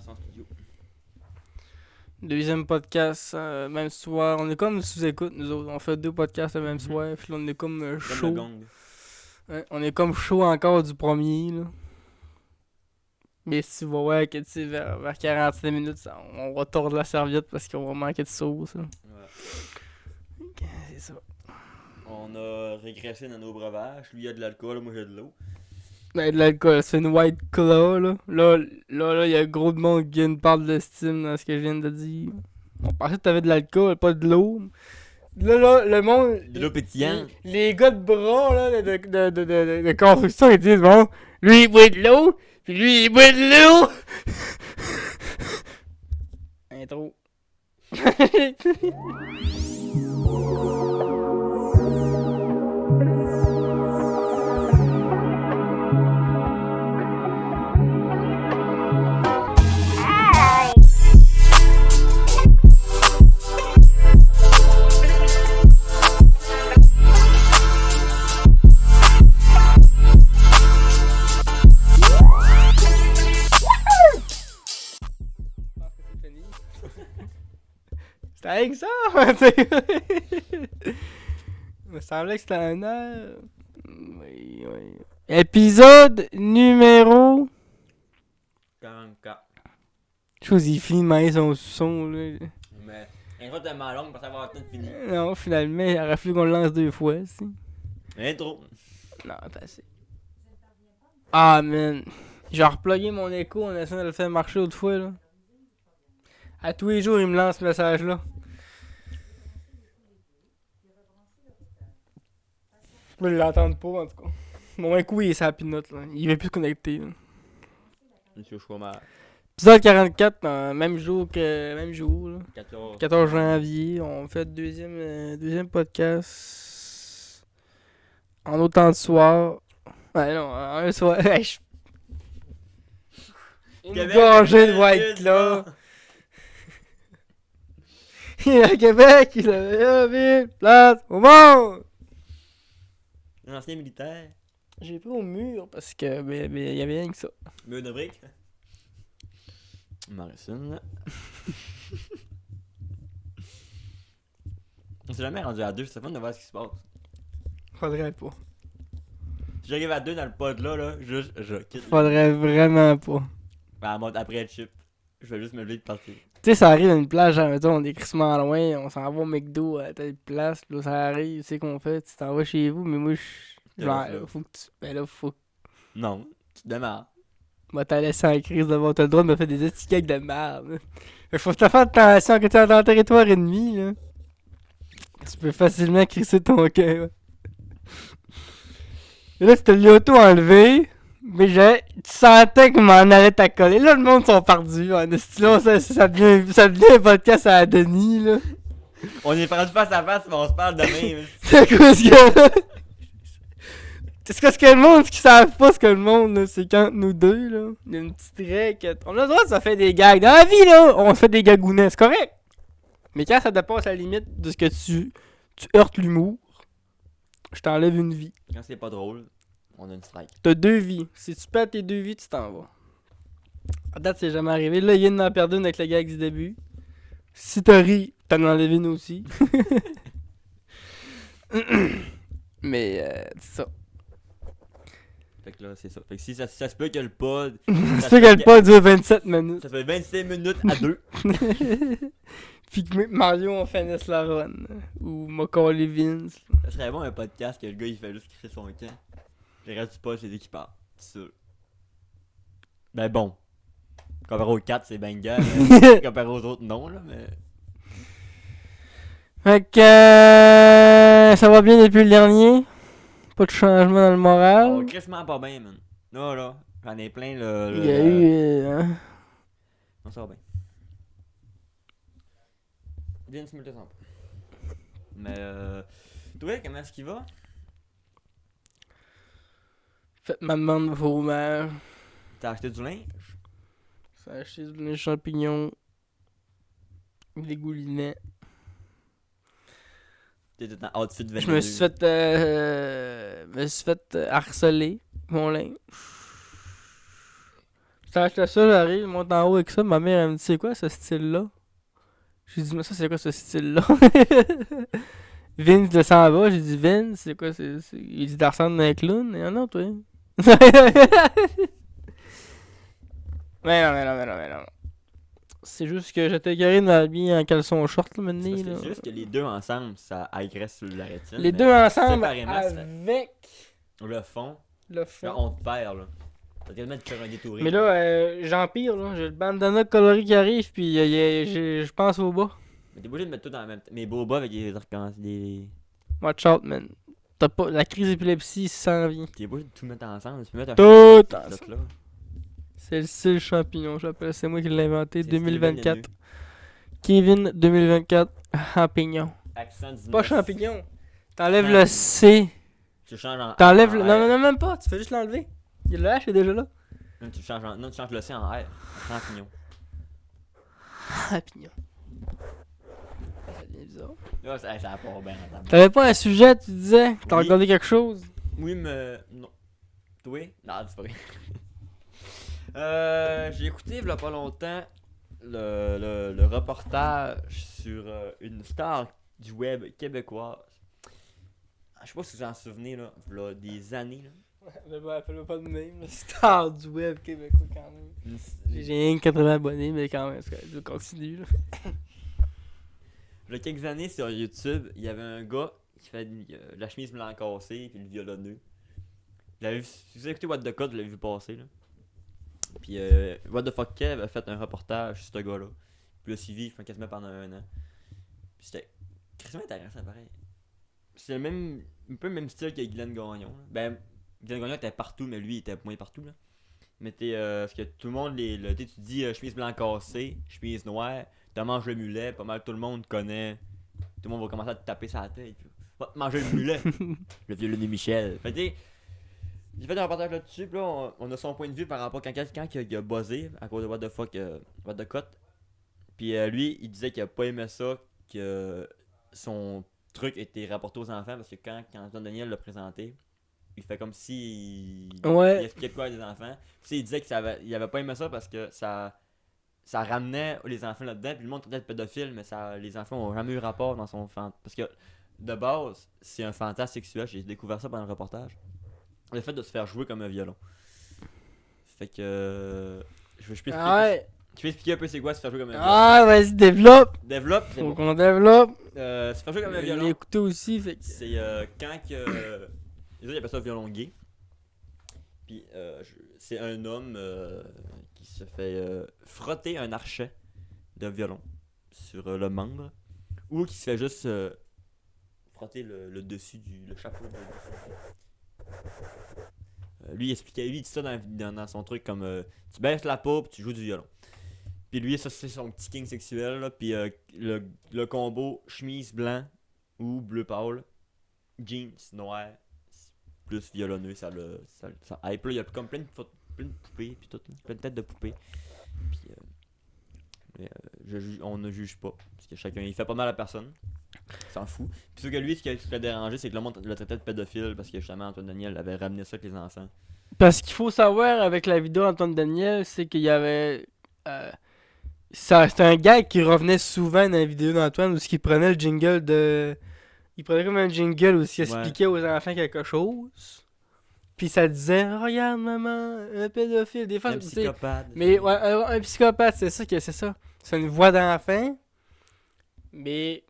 en studio. Deuxième podcast, même soir. On est comme sous-écoute, nous autres. On fait 2 podcasts le même soir. Puis là, on est comme Comme chaud. le gong. Ouais, on est comme chaud encore du premier, là. Mais si tu vas voir que tu sais, vers 45 minutes, on va tordre la serviette parce qu'on va manquer de sauce. Là. Ouais. Ok, c'est ça. On a régressé dans nos breuvages. Lui, il a de l'alcool, moi, j'ai de l'eau. Ben, de l'alcool, c'est une white claw, là. Là, il y a gros de monde qui me parle d'estime dans ce que je viens de dire. On pensait que t'avais de l'alcool, pas de l'eau. Là, le monde. De l'eau pétillante. Les gars de bras, là, de construction, ils disent, bon, lui, il boit de l'eau, puis lui, il boit de l'eau. Intro. C'était avec ça, il me semblait que c'était un heure. Oui. Épisode numéro. 44. Chose, il finit de mailler son son, là. Mais, intro tellement longue pour savoir tout fini. Non, finalement, il aurait fallu qu'on le lance 2 fois, si. Intro. Non, pas assez. Ah, man. J'ai replugué mon écho, on a essayé de le faire marcher l'autre fois, là. À tous les jours, il me lance ce message-là. Moi, je l'entends pas, en tout cas. Mon écho, il est sur la pinotte, là. Il veut plus se connecter, là. Monsieur Chômage. Épisode 44, même jour, là. 14. 14 janvier, on fait deuxième podcast. En autant de soir. Ouais, non, en un soir. Une gorgée de White Claw. Il est à Québec, il a la place au monde. Un ancien militaire. J'ai pris au mur parce que il y avait rien que ça. Mur de briques. Morrison. On s'est jamais rendu à 2, c'est fun de voir ce qui se passe. Faudrait pas. Si j'arrive à 2 dans le pod là, juste je quitte. Faudrait vraiment pas. En mode après le chip. Je vais juste me lever de partir. Tu sais, ça arrive à une plage, genre, mettons, on est crissement loin, on s'en va au McDo à telle place, puis là, ça arrive, tu sais qu'on fait, tu t'en vas chez vous, mais moi, genre, faut que tu. Ben là, faut que. Non, tu te démarres. Moi, t'as laissé en crise de voir, t'as le droit de me faire des étiquettes de merde. Fait que faut te faire attention que tu es dans le territoire ennemi, là. Tu peux facilement crisser ton cœur. Et là, c'était l'auto-enlevé. Mais tu sentais qu'il m'en allait t'accoler. Là, le monde sont perdus. Là, ça devient un podcast à Denis, là. On est rendu face à face, mais on se parle demain. C'est quoi ce gars-là? C'est ce que le monde, ce qu'ils savent pas, ce que le monde, là, c'est quand nous deux, là, il y a une petite règle. On a le droit de se faire des gags. Dans la vie, là, on se fait des gagounets, c'est correct. Mais quand ça dépasse la limite de ce que tu heurtes l'humour, je t'enlève une vie. Quand c'est pas drôle, on a une strike. T'as 2 vies. Si tu perds tes 2 vies, tu t'en vas. À date, c'est jamais arrivé. Là, il vient d'en perdre une avec le gag du début. Si t'as ri, t'en enlèves une aussi. Mais, c'est ça. Fait que là, c'est ça. Fait que si ça se peut que le pod. C'est sûr qu'elle pas dure 27 minutes. Ça fait 25 minutes à 2. Puis que Mario, on finisse la run. Ou Macaulay Vince. Ça serait bon un podcast que le gars il fait juste créer son camp. Le reste du pod, c'est lui qui parle. C'est sûr. Ben bon. Comparé aux 4, c'est banger. Comparé aux autres, non, là, mais. Fait que ça va bien depuis le dernier. Pas de changement dans le moral. Oh, crissement pas bien, man. Là, j'en ai plein, là. Il y a eu. Non, ça va bien. Vince me le sent pas. Mais, toi, comment est-ce qu'il va? Faites ma demande de fromage. T'as acheté du linge? J'ai acheté des champignons. Des goulinets. T'étais en outfit 22. Je me suis fait harceler mon linge. J'étais acheté ça, j'arrive, je monte en haut avec ça. Ma mère, elle me dit, c'est quoi ce style-là? J'ai dit, mais ça, c'est quoi ce style-là? Vince descend en bas, j'ai dit, Vince, c'est quoi? Il dit, t'as ressemble à un clown? Et non, toi. Mais non. C'est juste que j'étais garé de m'habiller en caleçon short, là, maintenant. C'est juste que les deux ensemble, ça agresse sur la rétine. Les mais deux ensemble, séparément, avec le fond, le là, fond. on te perd, là. T'as tellement de faire un détouré. Mais là, j'empire, là. J'ai le bandana coloré qui arrive, puis je pense au bas. Mais t'es obligé de mettre tout dans la même. Mes beaux bas avec les des. Watch out, man. T'as pas... La crise d'épilepsie s'en vient. T'es obligé de tout mettre ensemble. Tu peux mettre un Tout champignon, ensemble. là. C'est le style champignon, j'appelle. C'est moi qui l'ai inventé. C'est 2024. Kevin 2024. Champignon. Accent 19. Pas champignon. T'enlèves le C. Tu changes en. T'enlèves en le. R. Non, même pas. Tu fais juste l'enlever. Le H est déjà là. Non, tu changes non, tu changes le C en R. Champignon. Champignon. Ça devient bizarre. Là, ça a pas bien entendu. T'avais pas un sujet, tu disais? T'as Oui. regardé quelque chose? Oui, mais. Non. Toi? Non, c'est pas vrai. J'ai écouté il y a pas longtemps le reportage sur une star du web québécoise. Je sais pas si vous en souvenez, là, des années. Là. Ouais, mais appelle-moi pas de même. Star du web québécois quand même. J'ai rien que 80 abonnés, mais quand même, je continue. Là. Il y a quelques années sur YouTube, il y avait un gars qui fait la chemise blanc cassée puis le violonneux. Si vous avez écouté What the Cut, vous l'avez vu passer. Là. Puis What the Fuck Kev avait fait un reportage sur ce gars-là. Puis le suivi, je pense quasiment pendant 1 an. Puis c'était quasiment intéressant, pareil. C'est un peu le même style que Guylaine Gagnon. Là. Ben, Guylaine Gagnon était partout, mais lui il était moins partout. Là. Mais parce que tout le monde, tu dis chemise blanc cassée, chemise noire, t'as mangé le mulet, pas mal tout le monde connaît. Tout le monde va commencer à te taper sur la tête. Puis, va te manger le mulet. Le violonneux Michel. Fait que j'ai fait un reportage là-dessus, puis là, on a son point de vue par rapport à quelqu'un qui a buzzé à cause de What the Fuck, What the Cut. Puis lui, il disait qu'il a pas aimé ça, que son truc était rapporté aux enfants, parce que quand Antoine Daniel l'a présenté, il fait comme si il expliquait quoi à des enfants. Puis il disait qu'il avait pas aimé ça parce que ça ramenait les enfants là-dedans, puis le monde traitait de pédophile, mais les enfants ont jamais eu rapport dans son fantasme. Parce que de base, c'est un fantasme sexuel, j'ai découvert ça pendant le reportage. Le fait de se faire jouer comme un violon. Fait que. Je peux expliquer un peu c'est quoi se faire jouer comme un violon. Ah, vas-y, développe! Développe, c'est Faut bon. qu'on développe! Se faire jouer comme un Je violon. l'ai écouté aussi, fait que. C'est quand que. Les autres, ils appellent ça violon gay. Puis c'est un homme qui se fait frotter un archet de violon sur le membre. Ou qui se fait juste frotter le dessus le chapeau. Lui, il dit ça dans son truc comme tu baisses la peau puis tu joues du violon. Puis lui, ça c'est son petit king sexuel. Là, puis le combo chemise blanc ou bleu pâle, jeans noir, plus violonneux, ça hype. Là, il y a comme plein de poupées, puis tout, plein de têtes de poupées. Puis on ne juge pas, parce que chacun, il fait pas mal à personne. Il s'en fout. Puis ce que lui, ce qui l'a dérangé, c'est que le monde le traitait de pédophile parce que justement Antoine Daniel avait ramené ça avec les enfants. Parce qu'il faut savoir avec la vidéo d'Antoine Daniel, c'est qu'il y avait. C'était un gars qui revenait souvent dans la vidéo d'Antoine où il prenait le jingle de. Il prenait comme un jingle où il expliquait aux enfants quelque chose. Puis ça disait regarde maman, un pédophile. Des fois, Un psychopathe. Mais ouais, un psychopathe, c'est ça. C'est une voix d'enfant. Mais.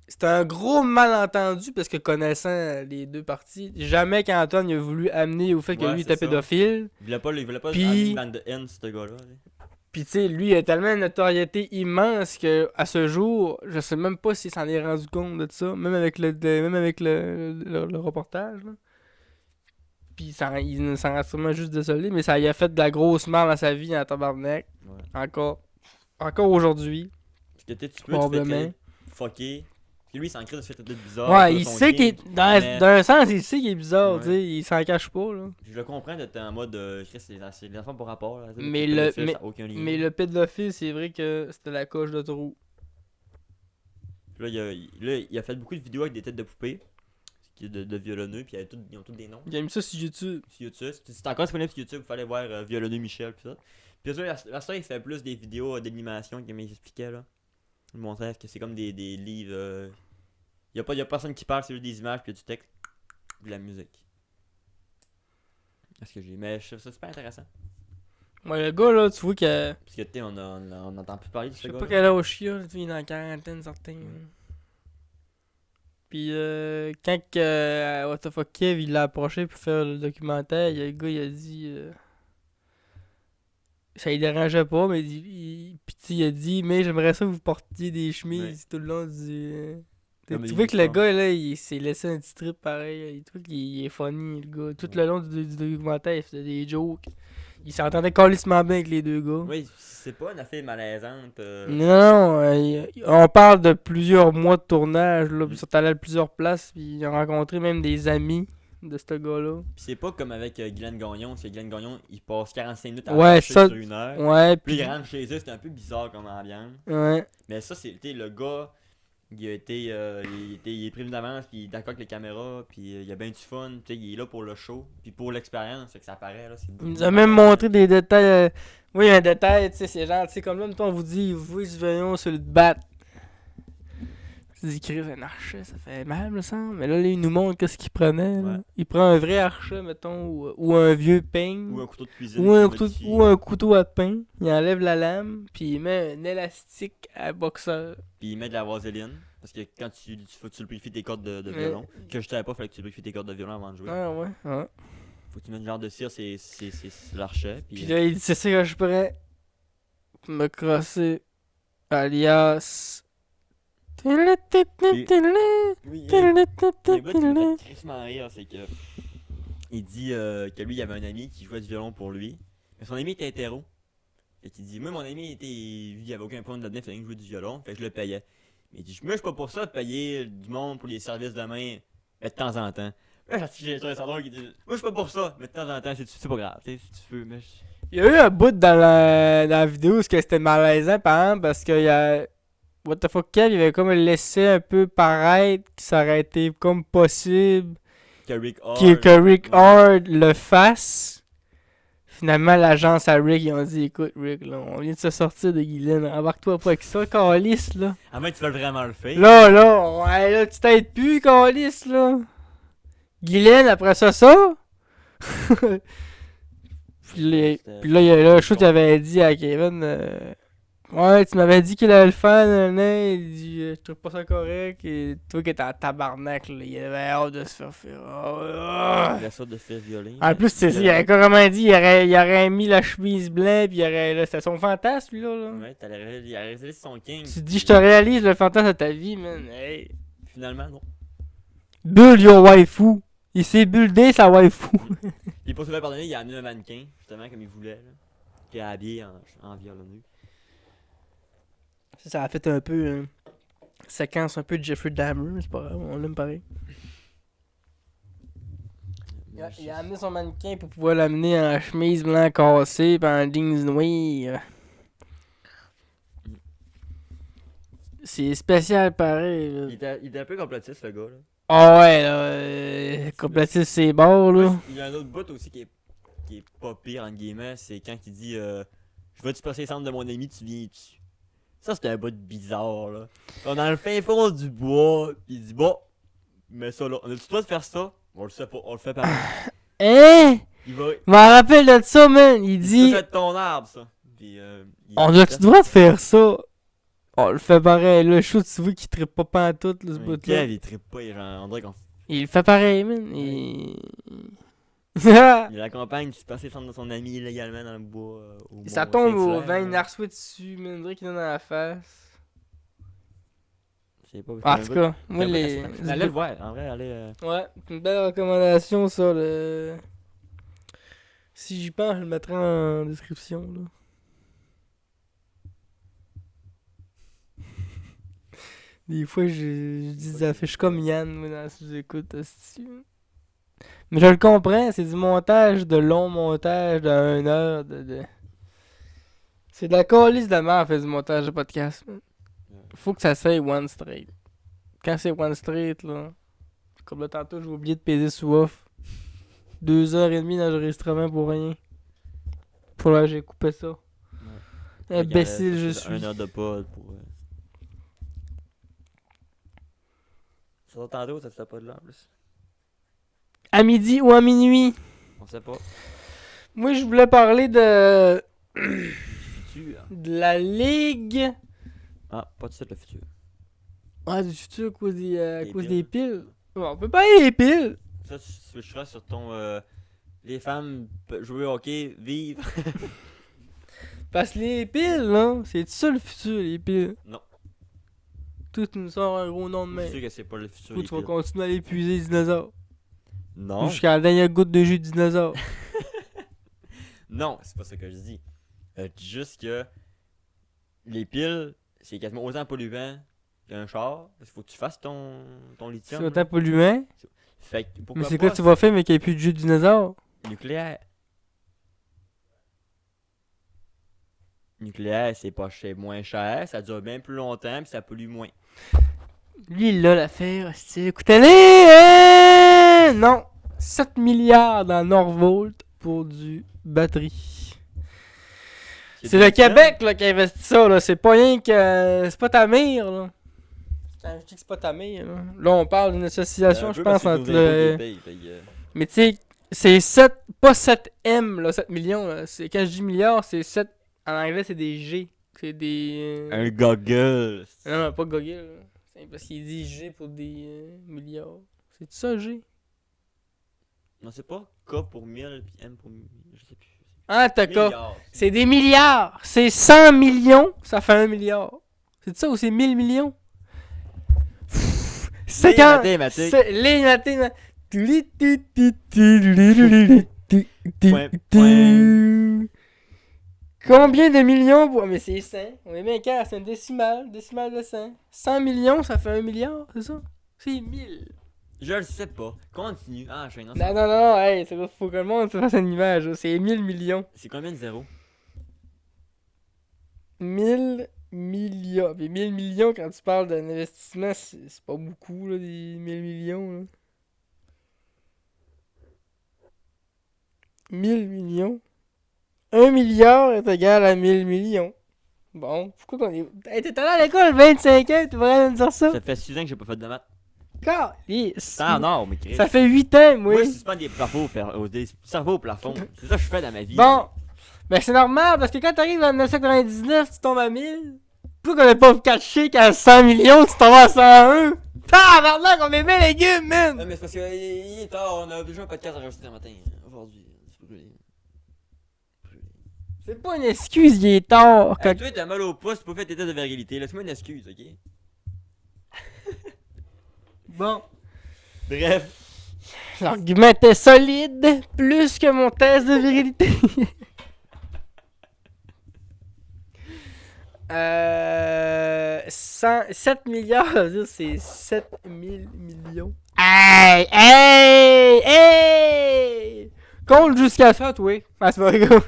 C'était un gros malentendu parce que connaissant les deux parties, jamais qu'Antoine a voulu amener au fait que lui était pédophile. Il voulait pas Puis, une bande de haine, ce gars-là. Puis tu sais, lui il a tellement une notoriété immense que à ce jour, je sais même pas s'il s'en est rendu compte de ça, même avec le reportage. Là. Puis il s'en reste sûrement juste désolé, mais ça lui a fait de la grosse mal à sa vie en tabarnak. Ouais. Encore aujourd'hui. Parce que tu peux te faire fucker. Lui, il s'en crée de faire peut-être bizarre. Ouais, il sait qu'il est. D'un sens, il sait qu'il est bizarre, tu sais. Il s'en cache pas, là. Je le comprends d'être en mode. C'est les enfants pour rapport, là. Mais le pédophile, c'est vrai que c'était la coche de trou. Là, il a fait beaucoup de vidéos avec des têtes de poupées. De violonneux, puis ils ont tous des noms. Il a mis ça sur YouTube. C'est encore disponible sur YouTube, il fallait voir violonneux Michel, pis ça. Puis la soirée, il fait plus des vidéos d'animation qu'il m'expliquait, là. Il montrait que c'est comme des livres. Y a personne qui parle, c'est juste des images, puis y a du texte, de la musique. Est-ce que j'ai. Mais je trouve ça super intéressant. Ouais, le gars, là, tu vois que. Parce que, tu sais, on entend plus parler de Je ce sais gars. pas quel âge il a, il est dans la quarantaine, certain. Ouais. Puis, quand What the fuck Kev, il l'a approché pour faire le documentaire, le gars, il a dit. Ça lui dérangeait pas, mais puis il a dit, mais j'aimerais ça que vous portiez des chemises tout le long du. Comme Tu des vois que le uniformes. gars, là, il s'est laissé un petit trip pareil. Tu vois qu'il est funny, le gars. Tout le long du documentaire, il faisait des jokes. Il s'entendait calissement bien avec les deux gars. Oui, c'est pas une affaire malaisante. Non, on parle de plusieurs mois de tournage, là. Puis ils sont allés à plusieurs places, puis ils ont rencontré même des amis de ce gars-là. Pis c'est pas comme avec Glenn Gagnon, parce que Glenn Gagnon, il passe 45 minutes à Ouais, marcher ça. sur une heure. Ouais, Puis puis. il rentre chez eux, c'était un peu bizarre comme ambiance. Ouais. Mais ça, c'était le gars, il a été, il est prévenu d'avance, puis il est d'accord avec les caméras, puis il a bien du fun, tu sais, il est là pour le show, puis pour l'expérience, c'est que ça apparaît là. Il nous a même montré des détails. Oui, un détail, tu sais, c'est genre, tu sais, comme là, mettons, on vous dit, vous voyez du voyons sur le bat. Tu dis, Chris, un archet, ça fait mal, me semble. Mais là, il nous montre qu'est-ce qu'il prenait. Là. Ouais. Il prend un vrai archet, mettons, ou un vieux peigne. Ou un couteau de cuisine. Ou un couteau à pain. Il enlève la lame, puis il met un élastique à boxeur. Puis il met de la vaseline, parce que quand faut que tu lubrifies tes cordes de violon, que je savais pas, fallait que tu lubrifies tes cordes de violon avant de jouer. Ah ouais, ouais. Faut que tu mettes une genre de cire, c'est l'archet. Puis là, il dit, c'est ça que je pourrais me crosser, alias... Oui, il y a un bout qui me fait crissement rire, c'est que il dit que lui il avait un ami qui jouait du violon pour lui, mais son ami était hétéro. Fait qu'il dit, moi mon ami était, lui il avait aucun point de là-dedans, il fallait que je jouais du violon, fait que je le payais. Mais il dit, moi je suis pas pour ça de payer du monde pour les services de main, mais de temps en temps. Là j'ai trouvé ça drôle qui dit, moi je suis pas pour ça, mais de temps en temps c'est pas grave, tu sais, si tu veux, mais Il y a eu un bout dans la vidéo où c'était malaisant, par exemple, parce qu'il y a... What the fuck Kev, il avait comme laissé un peu paraître que ça aurait été comme possible que Rick Hard. que Rick Ouais. Hard le fasse. Finalement, l'agence à Rick, ils ont dit, écoute Rick, là, on vient de se sortir de Guylaine, embarque-toi pas avec ça, Calis, là. À moins que tu veux vraiment le faire. Ouais, là, tu t'aides plus, Calis, là. Guylaine, après ça. Puis là, il y a là, je qu'il avait dit à Kevin, ouais, tu m'avais dit qu'il allait le faire, il dit, je trouve pas ça correct, et toi qui étais en tabarnak, là, il avait hâte de se faire faire. Il a ça de faire violer. En plus, c'est ça, il avait carrément dit, il aurait mis la chemise blanche, puis là, c'était son fantasme, lui, là. Ouais, il a réalisé son king. Tu te dis, je te réalise le fantasme de ta vie, man. Hey. Finalement, non. Build your waifu. Il s'est buildé sa waifu. Il est pas souvent pardonné, il a amené un mannequin, justement, comme il voulait, là. Qui est habillé en violonneux. Ça a fait un peu une séquence un peu de Jeffrey Dahmer, mais c'est pas grave, on l'aime pareil. Il a amené son mannequin pour pouvoir l'amener en chemise blanc cassée pis en jeans noirs. C'est spécial pareil. Là. Il était un peu complotiste, le gars, là. Ah ouais, là, complotiste c'est bords là. Il y a un autre bout aussi qui est pas pire, entre guillemets, c'est quand il dit je vais-tu passer les centres de mon ami, tu viens-tu? Ça, c'était un bout bizarre, là. On est dans le fin fond du bois, pis il dit bon, mais ça là, on a-tu le droit de faire ça? On le sait pas, on le fait pareil. Hein? Il va. Je m'en rappelle de ça, man. Il dit. Ça, c'est ton arbre, ça. Puis, On a-tu le droit de faire ça? On le fait pareil. Là, je tu vois qu'il trippe pas pantoute, là, ce mais bout-là. Kev, il trippe pas, on dirait qu'on. Il le fait pareil, man. Il accompagne, il se passe les centres de son ami illégalement dans le bois. Ça tombe au vin, il narçoit dessus, man. On dirait qu'il est dans la face. Je sais pas. En tout cas, moi, les. Allez le voir, en vrai, allez. Ouais, une belle recommandation, ça. Le... Si j'y pense, je le mettrai en description, là. Des fois, je dis des affiches comme Yann, moi, dans la sous-écoute, hostie. Mais je le comprends, c'est du montage, de long montage, de 1 heure, C'est de la calice de merde, faire du montage de podcast, man. Faut que ça soit one straight. Quand c'est one straight, là, comme là, tantôt, j'ai oublié de peser sous off. 2h30 d'enregistrement pour rien. Faut là, j'ai coupé ça. Imbécile, je suis. 1 heure de pod pour. Ça va tantôt, ça se fait pas de là en plus. À midi ou à minuit? On sait pas. Moi, je voulais parler de. Futur. de la Ligue. Ah, pas de suite le futur. Ah, du futur à cause Des des piles. piles. Bon, on peut parler des piles. Ça, tu switcheras sur ton. Les femmes jouer au hockey, vivre. Parce que les piles, là, c'est ça le futur, les piles. Non. Tout nous sort un gros nom de Je main. suis sûr que c'est pas le futur. Ou les tu vas piles. continuer à épuiser les dinosaures. Non. Jusqu'à la dernière goutte de jus de dinosaure. Non, c'est pas ça que je dis. Je dis juste que les piles, c'est quasiment autant polluant qu'un char. Parce qu'il faut que tu fasses ton C'est lithium. là. autant polluant. Fait que Mais pourquoi c'est pas quoi tu vas faire, mais qu'il n'y ait plus de jus de dinosaure? nucléaire. Nucléaire, c'est moins cher, ça dure bien plus longtemps, puis ça pollue moins. Lui, il a l'affaire, c'est écoutez-les! Hein? Non! 7 milliards dans Norvolt pour du batterie. C'est le Québec là, qui investit ça, là. C'est pas rien que. C'est pas ta mère, là. Quand je dis que c'est pas ta mère, là. Là, on parle d'une association, je pense, entre le. Mais tu sais, c'est 7. Pas 7M, là, 7 millions. Là. C'est, quand je dis milliards, c'est 7. En anglais, c'est des G. C'est des. Un goggle. Non, pas Google, là. C'est parce qu'il dit G pour des milliards. C'est ça, G? Non, c'est pas K pour 1000 puis M pour 1000. Je sais plus. Ah, t'as K. Milliards. C'est des milliards. C'est 100 millions, ça fait 1 milliard. C'est ça ou c'est 1000 millions? C'est Les quand. mathématiques. C'est les mathématiques. Point. Combien de millions pour. Mais c'est 100. On est bien clair, c'est une décimale. Décimale de 100. 100 millions, ça fait 1 milliard, c'est ça? C'est 1000. Je le sais pas. Continue. Ah, je suis un Non, non, non, hey, faut que le monde se fasse une image. C'est 1000 millions. C'est combien de zéros? 1000 millions. Puis 1000 millions, quand tu parles d'un investissement, c'est pas beaucoup, là, des 1000 millions. Là. 1000 millions. 1 milliard est égal à 1000 millions. Bon, pourquoi qu'on est. Hey, t'es allé à l'école 25 ans, tu pourrais me dire ça? Ça fait 6 ans que j'ai pas fait de maths. Calice. Ah non, mais Chris. Ça fait 8 ans, moi. Moi, je suspends des plafonds, des cerveaux au plafond. C'est ça que je fais dans ma vie. Bon, ben c'est normal, parce que quand t'arrives en 1999, tu tombes à 1000. Pourquoi qu'on n'est pas caché qu'à 100 millions, tu tombes à 101? Tabarnak, on est bien légumes, man! Non, mais c'est parce qu'il est tard, on a déjà un podcast enregistré ce matin, aujourd'hui. C'est pas une excuse, il est tard. Hey, toi, t'as mal au pouce, tu peux faire tes tests de virilité. Laisse-moi une excuse, ok? Bon. Bref. L'argument était solide, plus que mon test de virilité. 7 milliards, ça veut dire c'est 7000 millions. Hey! Hey! Hey! Compte jusqu'à ça, toi. Ah, c'est pas rigolo.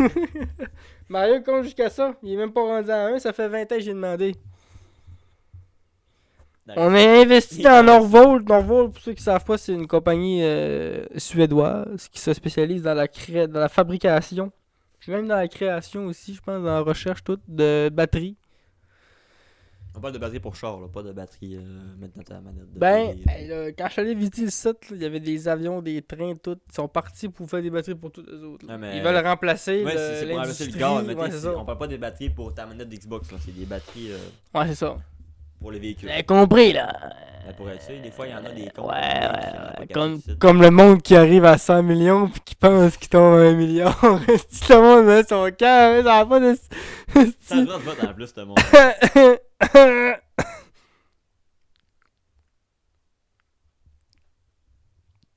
Mario compte jusqu'à ça. Il est même pas rendu à 1, ça fait 20 ans que j'ai demandé. On a investi dans Norvolt. Norvolt, pour ceux qui ne savent pas, c'est une compagnie suédoise qui se spécialise dans la fabrication. Puis même dans la création aussi, je pense, dans la recherche toute de batteries. On parle de batterie pour char, là, pas de batterie maintenant ta manette. Hey, là, quand je suis allé visiter le site, là, il y avait des avions, des trains, tout. Ils sont partis pour faire des batteries pour tous les autres. Ah, mais... Ils veulent remplacer ouais, c'est pour remplacer le gaz. Ouais, c'est ça. On parle pas des batteries pour ta manette d'Xbox, là. C'est des batteries Ouais, c'est ça. pour les véhicules. Vous avez compris, là. Pour être sûr, des fois, il y en a des cons. Comme le monde qui arrive à 100 millions puis qui pense qu'il tombe à 1 milliard. Si le monde met son cœur, ça va pas de. Ça doit vote en plus, ce monde.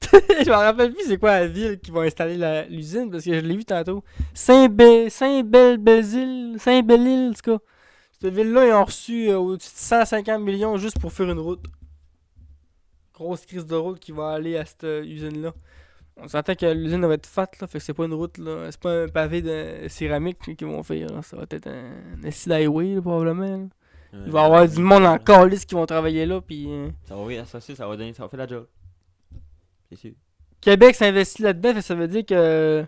Je me rappelle plus c'est quoi la ville qui va installer l'usine parce que je l'ai vu tantôt. Saint-Belle-Île, en tout cas. Cette ville-là, ils ont reçu au-dessus de 150 millions juste pour faire une route. Grosse crise de route qui va aller à cette usine-là. On s'entend que l'usine va être fat, là, fait que c'est pas une route, là. C'est pas un pavé de céramique qu'ils vont faire. Là. Ça va être un acid highway, là, probablement. Là. Il va y avoir du monde en calice qui vont travailler là, puis... Ça va faire la job. C'est sûr. Québec s'investit là-dedans, ça veut dire que...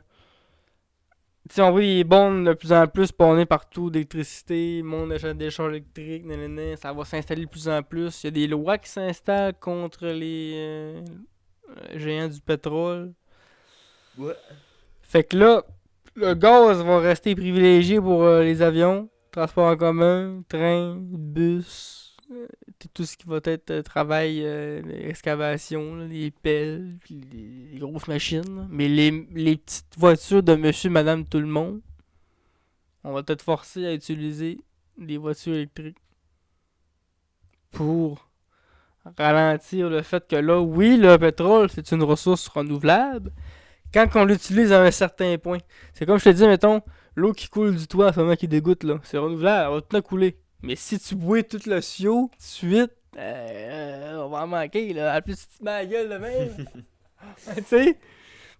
Tu sais, on voit les bornes de plus en plus spawner partout d'électricité, le monde achète des chars électriques, nanana, ça va s'installer de plus en plus. Il y a des lois qui s'installent contre les géants du pétrole. Ouais. Fait que là, le gaz va rester privilégié pour les avions, transport en commun, train, bus, tout ce qui va être travail, excavation, là, les pelles, puis les grosses machines. Là. Mais les petites voitures de monsieur, madame, tout le monde, on va être forcé à utiliser des voitures électriques pour ralentir le fait que là, oui, le pétrole, c'est une ressource renouvelable, quand on l'utilise à un certain point. C'est comme je te dis, mettons, l'eau qui coule du toit, c'est qui dégoûte, là. C'est renouvelable, elle va tout le temps couler. Mais si tu bois tout le tuyau, tout de suite, on va en manquer, là. En plus, tu te mets la gueule de même. Tu sais?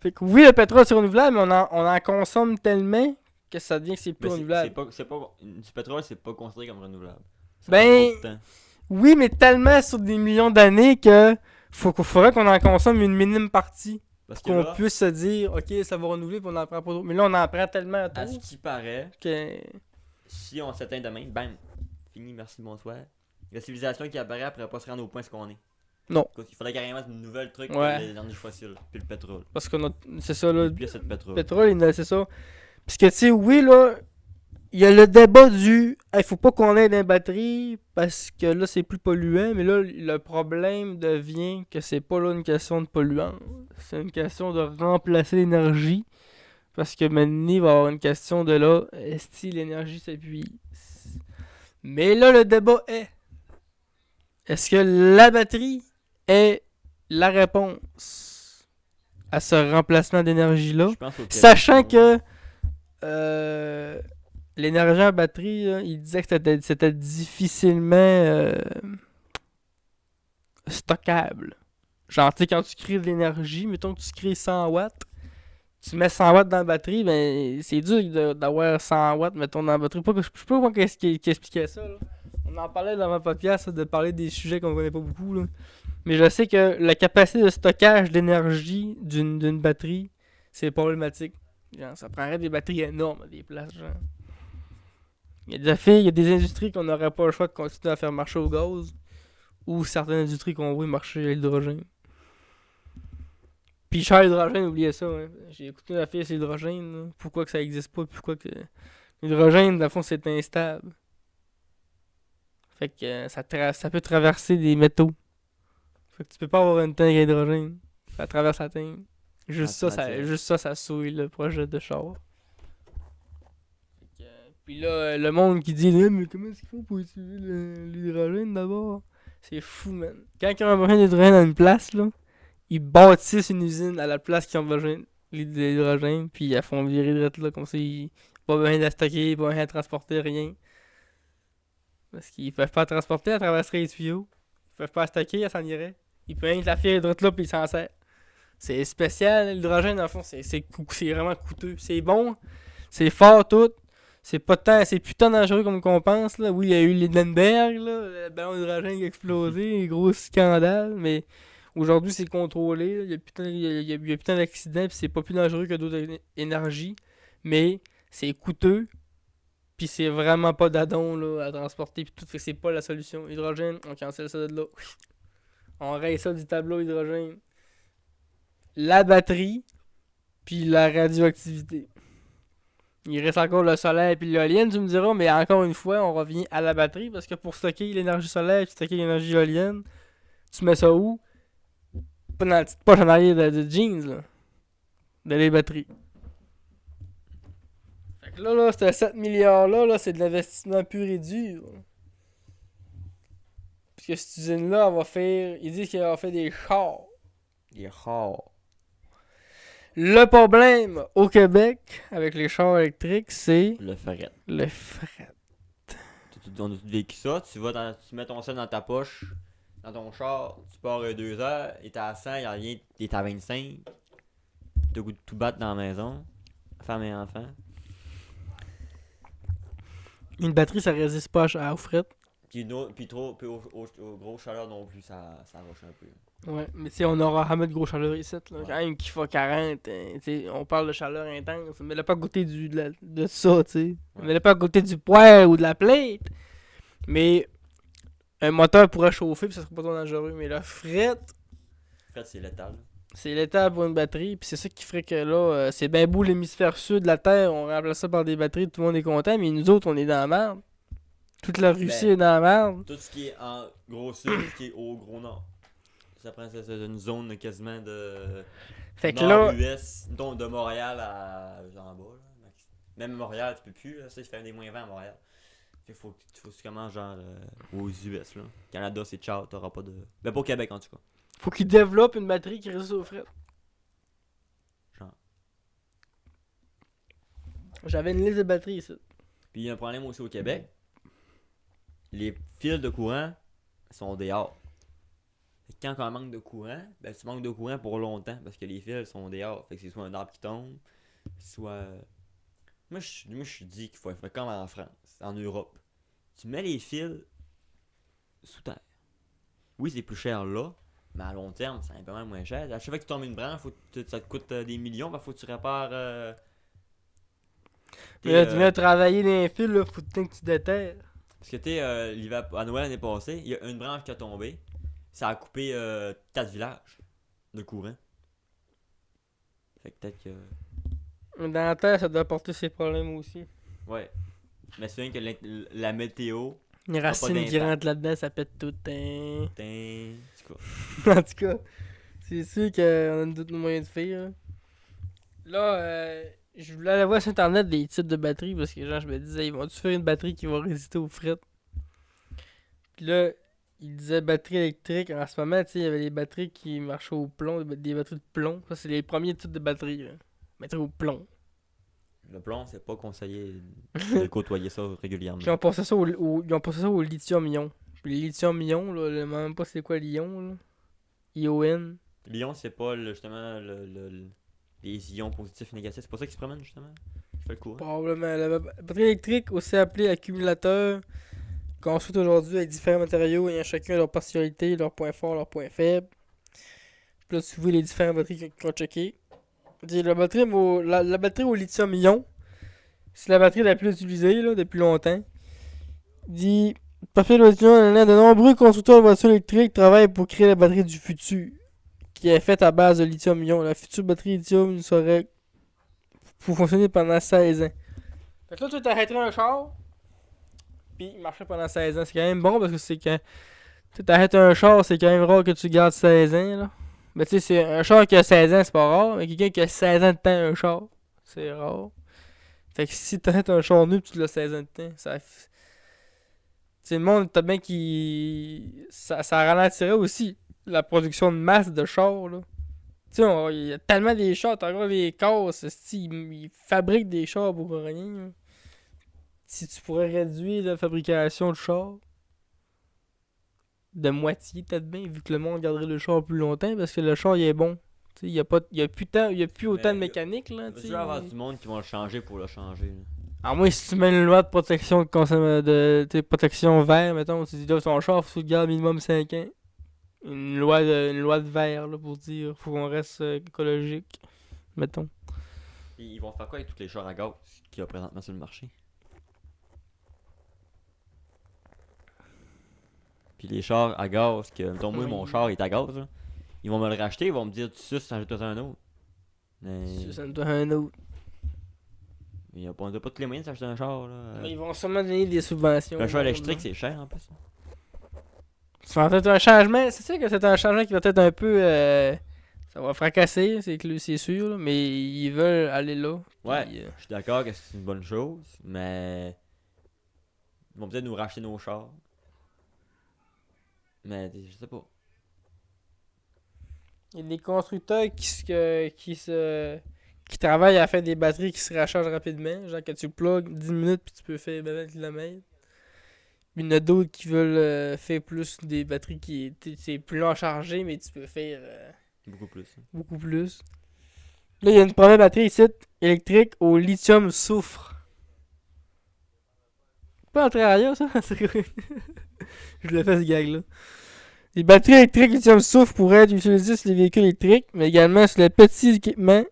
Fait que oui, le pétrole, c'est renouvelable, mais on en consomme tellement que ça devient que c'est plus Mais renouvelable. c'est pas, du pétrole, c'est pas considéré comme renouvelable. Ça Ben, prend trop de temps. oui, mais tellement sur des millions d'années que faudrait qu'on en consomme une minime partie. Parce que Qu'on là, puisse se dire, ok, ça va renouveler, puis on en prend pas d'autres. Mais là, on en prend tellement à ce tôt qui paraît, que. si on s'éteint demain, bam, fini, merci, bonsoir. La civilisation qui apparaît pourrait pas se rendre au point ce qu'on est. Non. Il faudrait carrément une nouvelle truc Ouais. que les énergies fossiles, puis le pétrole. Parce que c'est ça, là. Puis c'est le pétrole. Le pétrole, c'est ça. Parce que, tu sais, oui, là, il y a le débat du. Il faut pas qu'on ait des batteries parce que là, c'est plus polluant. Mais là, le problème devient que c'est pas là une question de polluant. C'est une question de remplacer l'énergie. Parce que maintenant, il va y avoir une question de là, est-ce que l'énergie s'épuise? Mais là, le débat est-ce que la batterie est la réponse à ce remplacement d'énergie-là? Je pense au Québec, Sachant ouais. que l'énergie en batterie, là, il disait que c'était difficilement stockable. Genre, tu sais, quand tu crées de l'énergie, mettons que tu crées 100 watts, tu mets 100 watts dans la batterie, ben c'est dur d'avoir 100 watts, mettons, dans la batterie. Je sais pas comment qu'est-ce qui expliquait ça, là. On en parlait dans ma podcast, de parler des sujets qu'on connaît pas beaucoup, là. Mais je sais que la capacité de stockage d'énergie d'une batterie, c'est problématique. Genre, ça prendrait des batteries énormes à des places, genre. Il y a des industries qu'on n'aurait pas le choix de continuer à faire marcher au gaz, ou certaines industries qu'on voit marcher à l'hydrogène. Puis cher l'hydrogène, oubliez ça. Hein. J'ai écouté la fille sur l'hydrogène. Là. Pourquoi que ça existe pas, pourquoi que. L'hydrogène, dans le fond, c'est instable. Fait que ça peut traverser des métaux. Fait que tu peux pas avoir une tank à hydrogène. Ça traverse la tank. Juste ça souille le projet de char. Fait que, puis là, le monde qui dit mais comment est-ce qu'il faut pour utiliser l'hydrogène d'abord? C'est fou, man. Quand il y a un besoin d'hydrogène à une place, là, ils bâtissent une usine à la place qu'ils ont besoin d'hydrogène, puis ils la font virer de là, comme ça, pas besoin de la stocker, pas besoin de transporter, rien. Parce qu'ils peuvent pas la transporter, elle traverserait les tuyaux. Ils peuvent pas la stocker, elle s'en irait. Ils peuvent rien que la filer de là, puis ils s'en servent. C'est spécial, l'hydrogène, dans le fond, c'est vraiment coûteux. C'est bon, c'est fort tout. C'est plus tant dangereux comme qu'on pense, là. Oui, il y a eu l'Hindenburg, là, le ballon d'hydrogène qui a explosé, gros scandale, mais aujourd'hui, c'est contrôlé. Il y a plus tant d'accidents, puis c'est pas plus dangereux que d'autres énergies. Mais c'est coûteux, puis c'est vraiment pas d'adon là, à transporter, puis tout. Fait que c'est pas la solution. Hydrogène, on cancelle ça de là. On raye ça du tableau hydrogène. La batterie, puis la radioactivité. Il reste encore le solaire et l'éolienne, tu me diras, mais encore une fois, on revient à la batterie, parce que pour stocker l'énergie solaire et stocker l'énergie éolienne, tu mets ça où? Pas dans la petite poche en arrière de jeans, là. De les batteries. Fait que là, ce 7 milliards-là, là, c'est de l'investissement pur et dur. Parce que cette usine-là, elle va faire. Ils disent qu'elle va faire des chars. Il est rare. Le problème au Québec, avec les chars électriques, c'est Le fret. le fret. On a tout vécu ça, tu mets ton sel dans ta poche, dans ton char, tu pars 2 heures, il est à 100, il y a rien, il est à 25. T'as le goût de tout battre dans la maison, femme et enfant. Une batterie, ça résiste pas au fret. Puis au gros chaleur non plus, ça roche un peu. Ouais, mais tu sais, on aura à mettre gros chaleur ici, là. Ouais. Quand même qu'il fait 40, tu sais, on parle de chaleur intense. Mais là, pas à côté de ça, tu sais. Ouais. Mais là, pas à côté du poêle ou de la plate. Mais un moteur pourrait chauffer, puis ça serait pas trop dangereux. Mais le fret, En fait, c'est létal. c'est létal pour une batterie. Puis c'est ça qui ferait que là, c'est bien beau l'hémisphère sud de la Terre. On remplace ça par des batteries, tout le monde est content. Mais nous autres, on est dans la merde. Toute la Russie est dans la merde. Tout ce qui est en gros sud, ce qui est au gros nord. Ça prend c'est une zone quasiment de Fait que là, nord-US, donc de Montréal à en bas. Là. Même Montréal, tu peux plus. Là, ça, il fait des moins 20 à Montréal. Fait qu'il faut que tu commences genre aux US. Là. Canada, c'est ciao, t'auras pas de. Ben pas au Québec en tout cas. faut qu'ils développent une batterie qui résiste au fret. Genre. J'avais une liste de batteries ici. Puis il y a un problème aussi au Québec. Les fils de courant sont dehors. Fait que quand on manque de courant, ben tu manques de courant pour longtemps parce que les fils sont dehors. Fait que c'est soit un arbre qui tombe, soit. Moi je dis qu'il faut faire comme en France, en Europe. Tu mets les fils sous terre. Oui, c'est plus cher là, mais à long terme, c'est un peu moins cher. À chaque fois que tu tombes une branche, ça te coûte des millions, ben faut que tu répares. Mais là, tu viens de travailler dans les fils, là, faut que tu déterres. Parce que l'hiver à Noël l'année passée, il y a une branche qui a tombé. Ça a coupé 4 villages de courant. Fait que peut-être que. Dans la Terre, ça doit porter ses problèmes aussi. Ouais. Mais c'est bien que la météo. Les racines qui d'impact. rentrent là-dedans, ça pète tout. Hein. En tout cas. En tout cas, c'est sûr qu'on a d'autres moyens de faire. Là, je voulais aller voir sur internet des types de batteries parce que genre, je me disais, ils vont-tu faire une batterie qui va résister au fret? Puis là, ils disaient batterie électrique. En ce moment, tu sais, il y avait les batteries qui marchaient au plomb, des batteries de plomb. Ça, c'est les premiers types de batteries. Là. Batteries au plomb. Le plomb, c'est pas conseillé de côtoyer ça régulièrement. Puis ils ont passé ça ils ont passé ça au lithium-ion. Puis le lithium-ion, là, je sais même pas c'est quoi l'ion, là. ION. L'ion, c'est pas justement les ions positifs et négatifs. C'est pas ça qui se promène justement. Qui fait le courant. Probablement. La batterie électrique, aussi appelée accumulateur, construite aujourd'hui avec différents matériaux ayant chacun leur particularité, leurs points forts, leurs points faibles. Puis là, tu vois les différentes batteries qu'on a checkées. La batterie au lithium-ion, c'est la batterie la plus utilisée là, depuis longtemps. Dit, parfait de nombreux constructeurs de voitures électriques travaillent pour créer la batterie du futur, qui est faite à base de lithium-ion. La future batterie lithium serait pour fonctionner pendant 16 ans. Fait que là, tu t'arrêterais un char, puis il marchait pendant 16 ans. C'est quand même bon parce que c'est quand tu t'arrêtes un char, c'est quand même rare que tu gardes 16 ans. Là. Mais tu sais, c'est un char qui a 16 ans, c'est pas rare. Mais quelqu'un qui a 16 ans de temps, un char, c'est rare. Fait que si t'arrêtes un char nu, tu l'as 16 ans de temps, ça. Tu sais, le monde, t'as bien qui. Ça ralentirait aussi la production de masse de chars, là. Tu sais, il y a tellement des chars, t'as encore les casses, ils fabriquent des chars pour rien. Là. Si tu pourrais réduire la fabrication de chars de moitié, peut-être bien, vu que le monde garderait le char plus longtemps, parce que le char, il est bon. Il n'y a plus autant de mécanique, là. Tu vas avoir du monde qui vont le changer pour le changer. Là. Alors moi, si tu mets une loi de protection de protection vert, mettons, tu dis là, ton char, faut que tu le gardes minimum 5 ans. Une loi de vert, là, pour dire, faut qu'on reste écologique, mettons. Et ils vont faire quoi avec tous les chars à gaz qu'il y a présentement sur le marché? Puis les chars à gaz, que mettons, moi, mon char est à gaz, là. Ils vont me le racheter, ils vont me dire tu suces, ça ajoute un autre. Mais. Ça me donne un autre. On n'a pas tous les moyens de s'acheter un char, là. Mais ils vont sûrement donner des subventions. Un char électrique, c'est cher en plus. Ça va être un changement. C'est sûr que c'est un changement qui va être un peu. Ça va fracasser, c'est sûr, là, mais ils veulent aller là. Ouais, puis, je suis d'accord que c'est une bonne chose, mais. Ils vont peut-être nous racheter nos chars. Mais je sais pas. Il y a des constructeurs qui travaillent à faire des batteries qui se rechargent rapidement. Genre que tu plugues 10 minutes puis tu peux faire 20 km. Il y en a d'autres qui veulent faire plus des batteries qui c'est plus long à charger, mais tu peux faire Beaucoup plus. beaucoup plus. Là, il y a une première batterie ici, électrique au lithium soufre. Pas entrer ailleurs, ça? Je le fais, ce gag-là. Les batteries électriques lithium-soufre pourraient être utilisées sur les véhicules électriques, mais également sur les petits équipements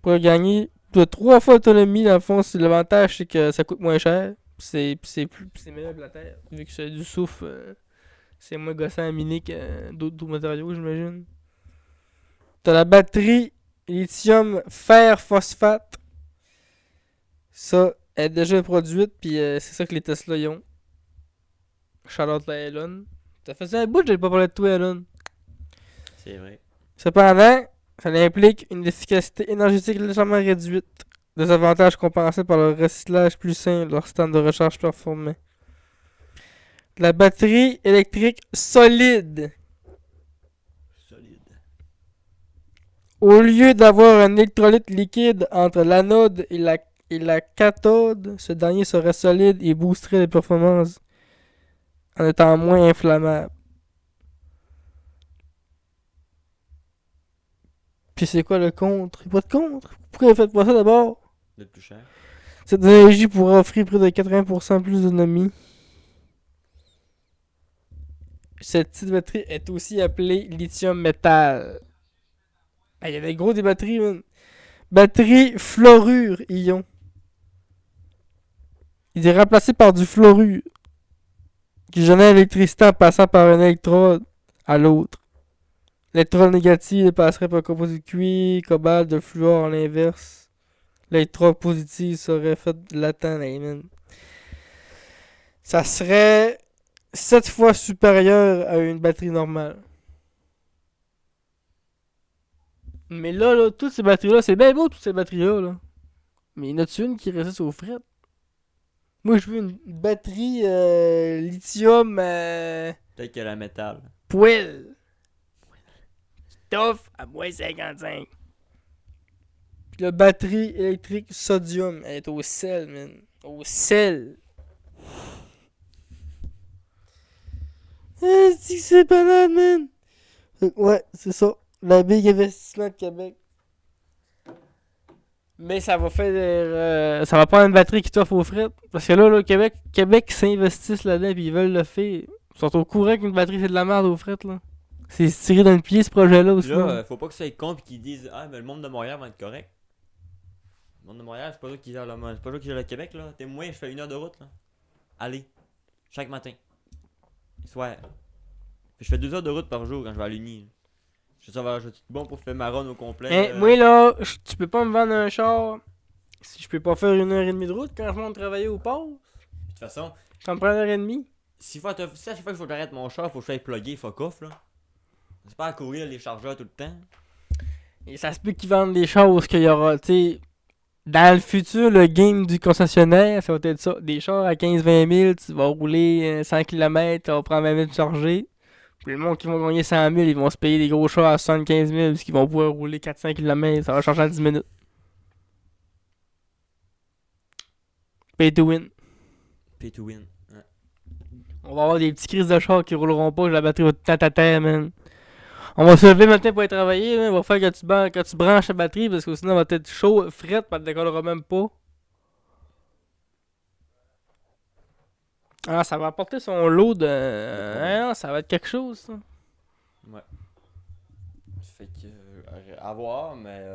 pour gagner de 3 fois l'autonomie. Dans le fond, l'avantage, c'est que ça coûte moins cher. C'est meilleur que la terre. Vu que c'est du soufre, c'est moins gossant à miner que d'autres matériaux, j'imagine. T'as la batterie lithium fer phosphate. Ça, elle est déjà produite, puis c'est ça que les Tesla y ont. Shout-out à Elon. Ça faisait un bout que j'avais pas parlé de toi, Elon. C'est vrai. Cependant, ça implique une efficacité énergétique légèrement réduite. Des avantages compensés par le recyclage plus sain, leur stand de recharge performant. La batterie électrique solide. Solide. Au lieu d'avoir un électrolyte liquide entre l'anode et la cathode, ce dernier serait solide et boosterait les performances en étant moins inflammable. Puis c'est quoi le contre? Il n'y a pas de contre. Pourquoi vous faites pas ça d'abord? D'être plus cher. Cette énergie pourrait offrir près de 80% plus d'autonomie. Cette petite batterie est aussi appelée lithium métal. Il y avait gros des batteries, man. Batterie fluorure ion. Il est remplacé par du fluorure qui génère l'électricité en passant par un électrode à l'autre. L'électrode négative passerait par un composé de cuivre, cobalt, de fluor à l'inverse. L'électrode positive serait fait latent, man. Ça serait 7 fois supérieur à une batterie normale. Mais là, toutes ces batteries-là, c'est bien beau, toutes ces batteries-là. Là. Mais il y en a une qui résiste aux frettes. Moi, je veux une batterie lithium Peut-être que la métal. poêle. Tough à moins 55. Puis la batterie électrique sodium, elle est au sel, man. Au sel. C'est banal, man. Ouais, c'est ça. La Big Investissement de Québec. Mais ça va faire. Ça va prendre une batterie qui t'offre aux frettes. Parce que là, Québec s'investissent là-dedans et ils veulent le faire. Ils sont au courant qu'une batterie c'est de la merde aux frettes, là. C'est se tirer dans le pied ce projet-là aussi. Là, faut pas que ça aille con pis qu'ils disent ah, mais le monde de Montréal va être correct. Le monde de Montréal, c'est pas eux qui gèrent c'est pas eux qui gèrent le Québec, là. T'es moi, je fais 1 heure de route, là. Allez. Chaque matin. Et soir. Puis je fais 2 heures de route par jour quand je vais à l'Uni. Je sais ça, je suis bon pour faire ma run au complet. Moi, là, tu peux pas me vendre un char si je peux pas faire 1h30 de route quand je monte travailler au pause. De toute façon, Ça me prend 1h30. si à chaque fois qu'il faut que j'arrête mon char, faut que je fasse plugger, fuck off, là. C'est pas à courir les chargeurs tout le temps. Et ça se peut qu'ils vendent des choses qu'il y aura, tu sais. Dans le futur, le game du concessionnaire, ça va être ça. Des chars à 15-20 000, tu vas rouler 100 km, tu vas prendre 20 000 de charger. Puis le monde qui vont gagner 100 000, ils vont se payer des gros chars à 75 000 parce qu'ils vont pouvoir rouler 400 km, ça va changer en 10 minutes. Pay to win. Pay to win. Ouais. On va avoir des petits crises de chars qui rouleront pas, la batterie va tout le temps à terre, man. On va se lever le matin pour aller travailler, man. On va faire que tu branches la batterie parce que sinon elle va être chaud, frette, puis elle ne décollera même pas. Ah, ça va apporter son lot de. Ça va être quelque chose, ça. Ouais. Fait que. À voir, mais.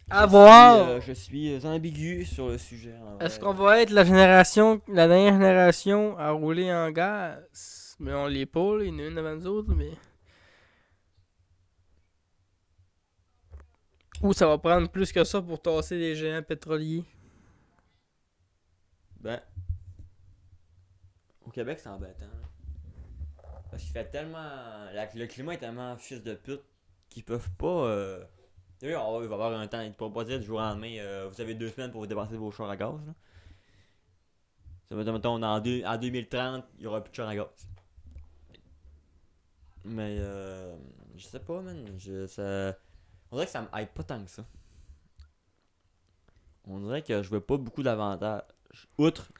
À voir! Je suis ambigu sur le sujet. Est-ce qu'on va être la dernière génération à rouler en gaz? Mais on l'est pas, là. Il y en a une avant nous autres, mais. Ou ça va prendre plus que ça pour tasser les géants pétroliers? Ben. Au Québec, c'est embêtant. Parce qu'il fait tellement. Le climat est tellement fils de pute qu'ils peuvent pas. Oui, il va y avoir un temps. Ils ne pourront pas dire du jour au lendemain vous avez 2 semaines pour vous débarrasser de vos chars à gaz. Là. Ça veut dire, mettons, en 2030, il n'y aura plus de chars à gaz. Mais je sais pas, man. On dirait que ça me hype pas tant que ça. On dirait que je veux pas beaucoup d'avantages. Outre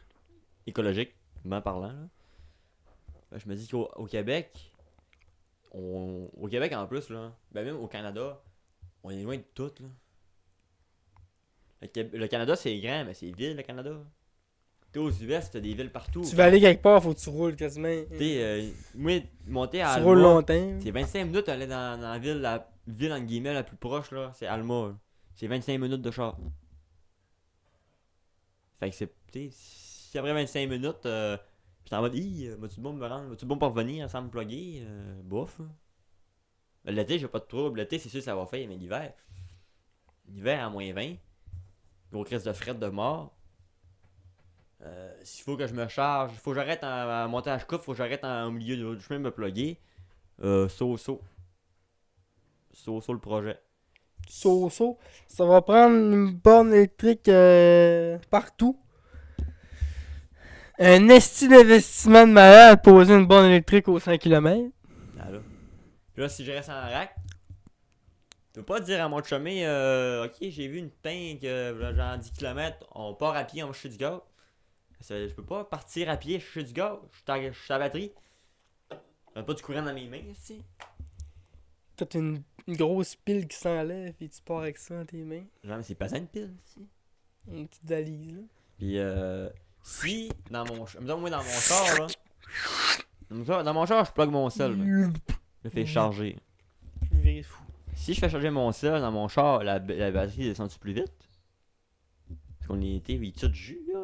écologiquement parlant. Là. Je me dis qu'au Québec, au Québec en plus, là, ben même au Canada, on est loin de tout. Là. Le Canada, c'est grand, mais c'est vide, le Canada. T'es aux US, t'as des villes partout. Tu vas aller quelque part, faut que tu roules quasiment. Moi, monter à Tu roules Alma, longtemps. c'est 25 minutes aller dans la ville entre guillemets la plus proche là, c'est Alma. Là. C'est 25 minutes de char. Fait que c'est. Si après 25 minutes, j'étais en mode, vas-tu bon me rendre, vas-tu bon pour revenir sans me plugger, bof. L'été, j'ai pas de trouble. L'été, c'est sûr que ça va faire, mais l'hiver à -20, gros crise de fret de mort. S'il faut que je me charge, faut que j'arrête à monter à Chicout, faut que j'arrête au milieu du chemin de me plugger. So le projet. Ça va prendre une borne électrique partout. Un esti d'investissement de malade à poser une borne électrique aux 5 km. Ah là. Puis là, si je reste en rack, tu peux pas dire à mon chemin, ok, j'ai vu une tank, genre 10 km, on part à pied, on va chercher du gaz. Je peux pas partir à pied, chercher du gaz, je suis à la batterie. J'ai pas du courant dans mes mains, ici. T'as une grosse pile qui s'enlève et tu pars avec ça dans tes mains. Genre, mais c'est pas ça une pile, ici. Une petite valise, là. Puis, si, mettons, moi, dans mon char, là, dans mon char, je plug mon sel, là. Je le fais charger. Je me verrais fou. Si je fais charger mon sel dans mon char, la batterie descend-tu plus vite? Parce qu'on y était, il tue de jus, là.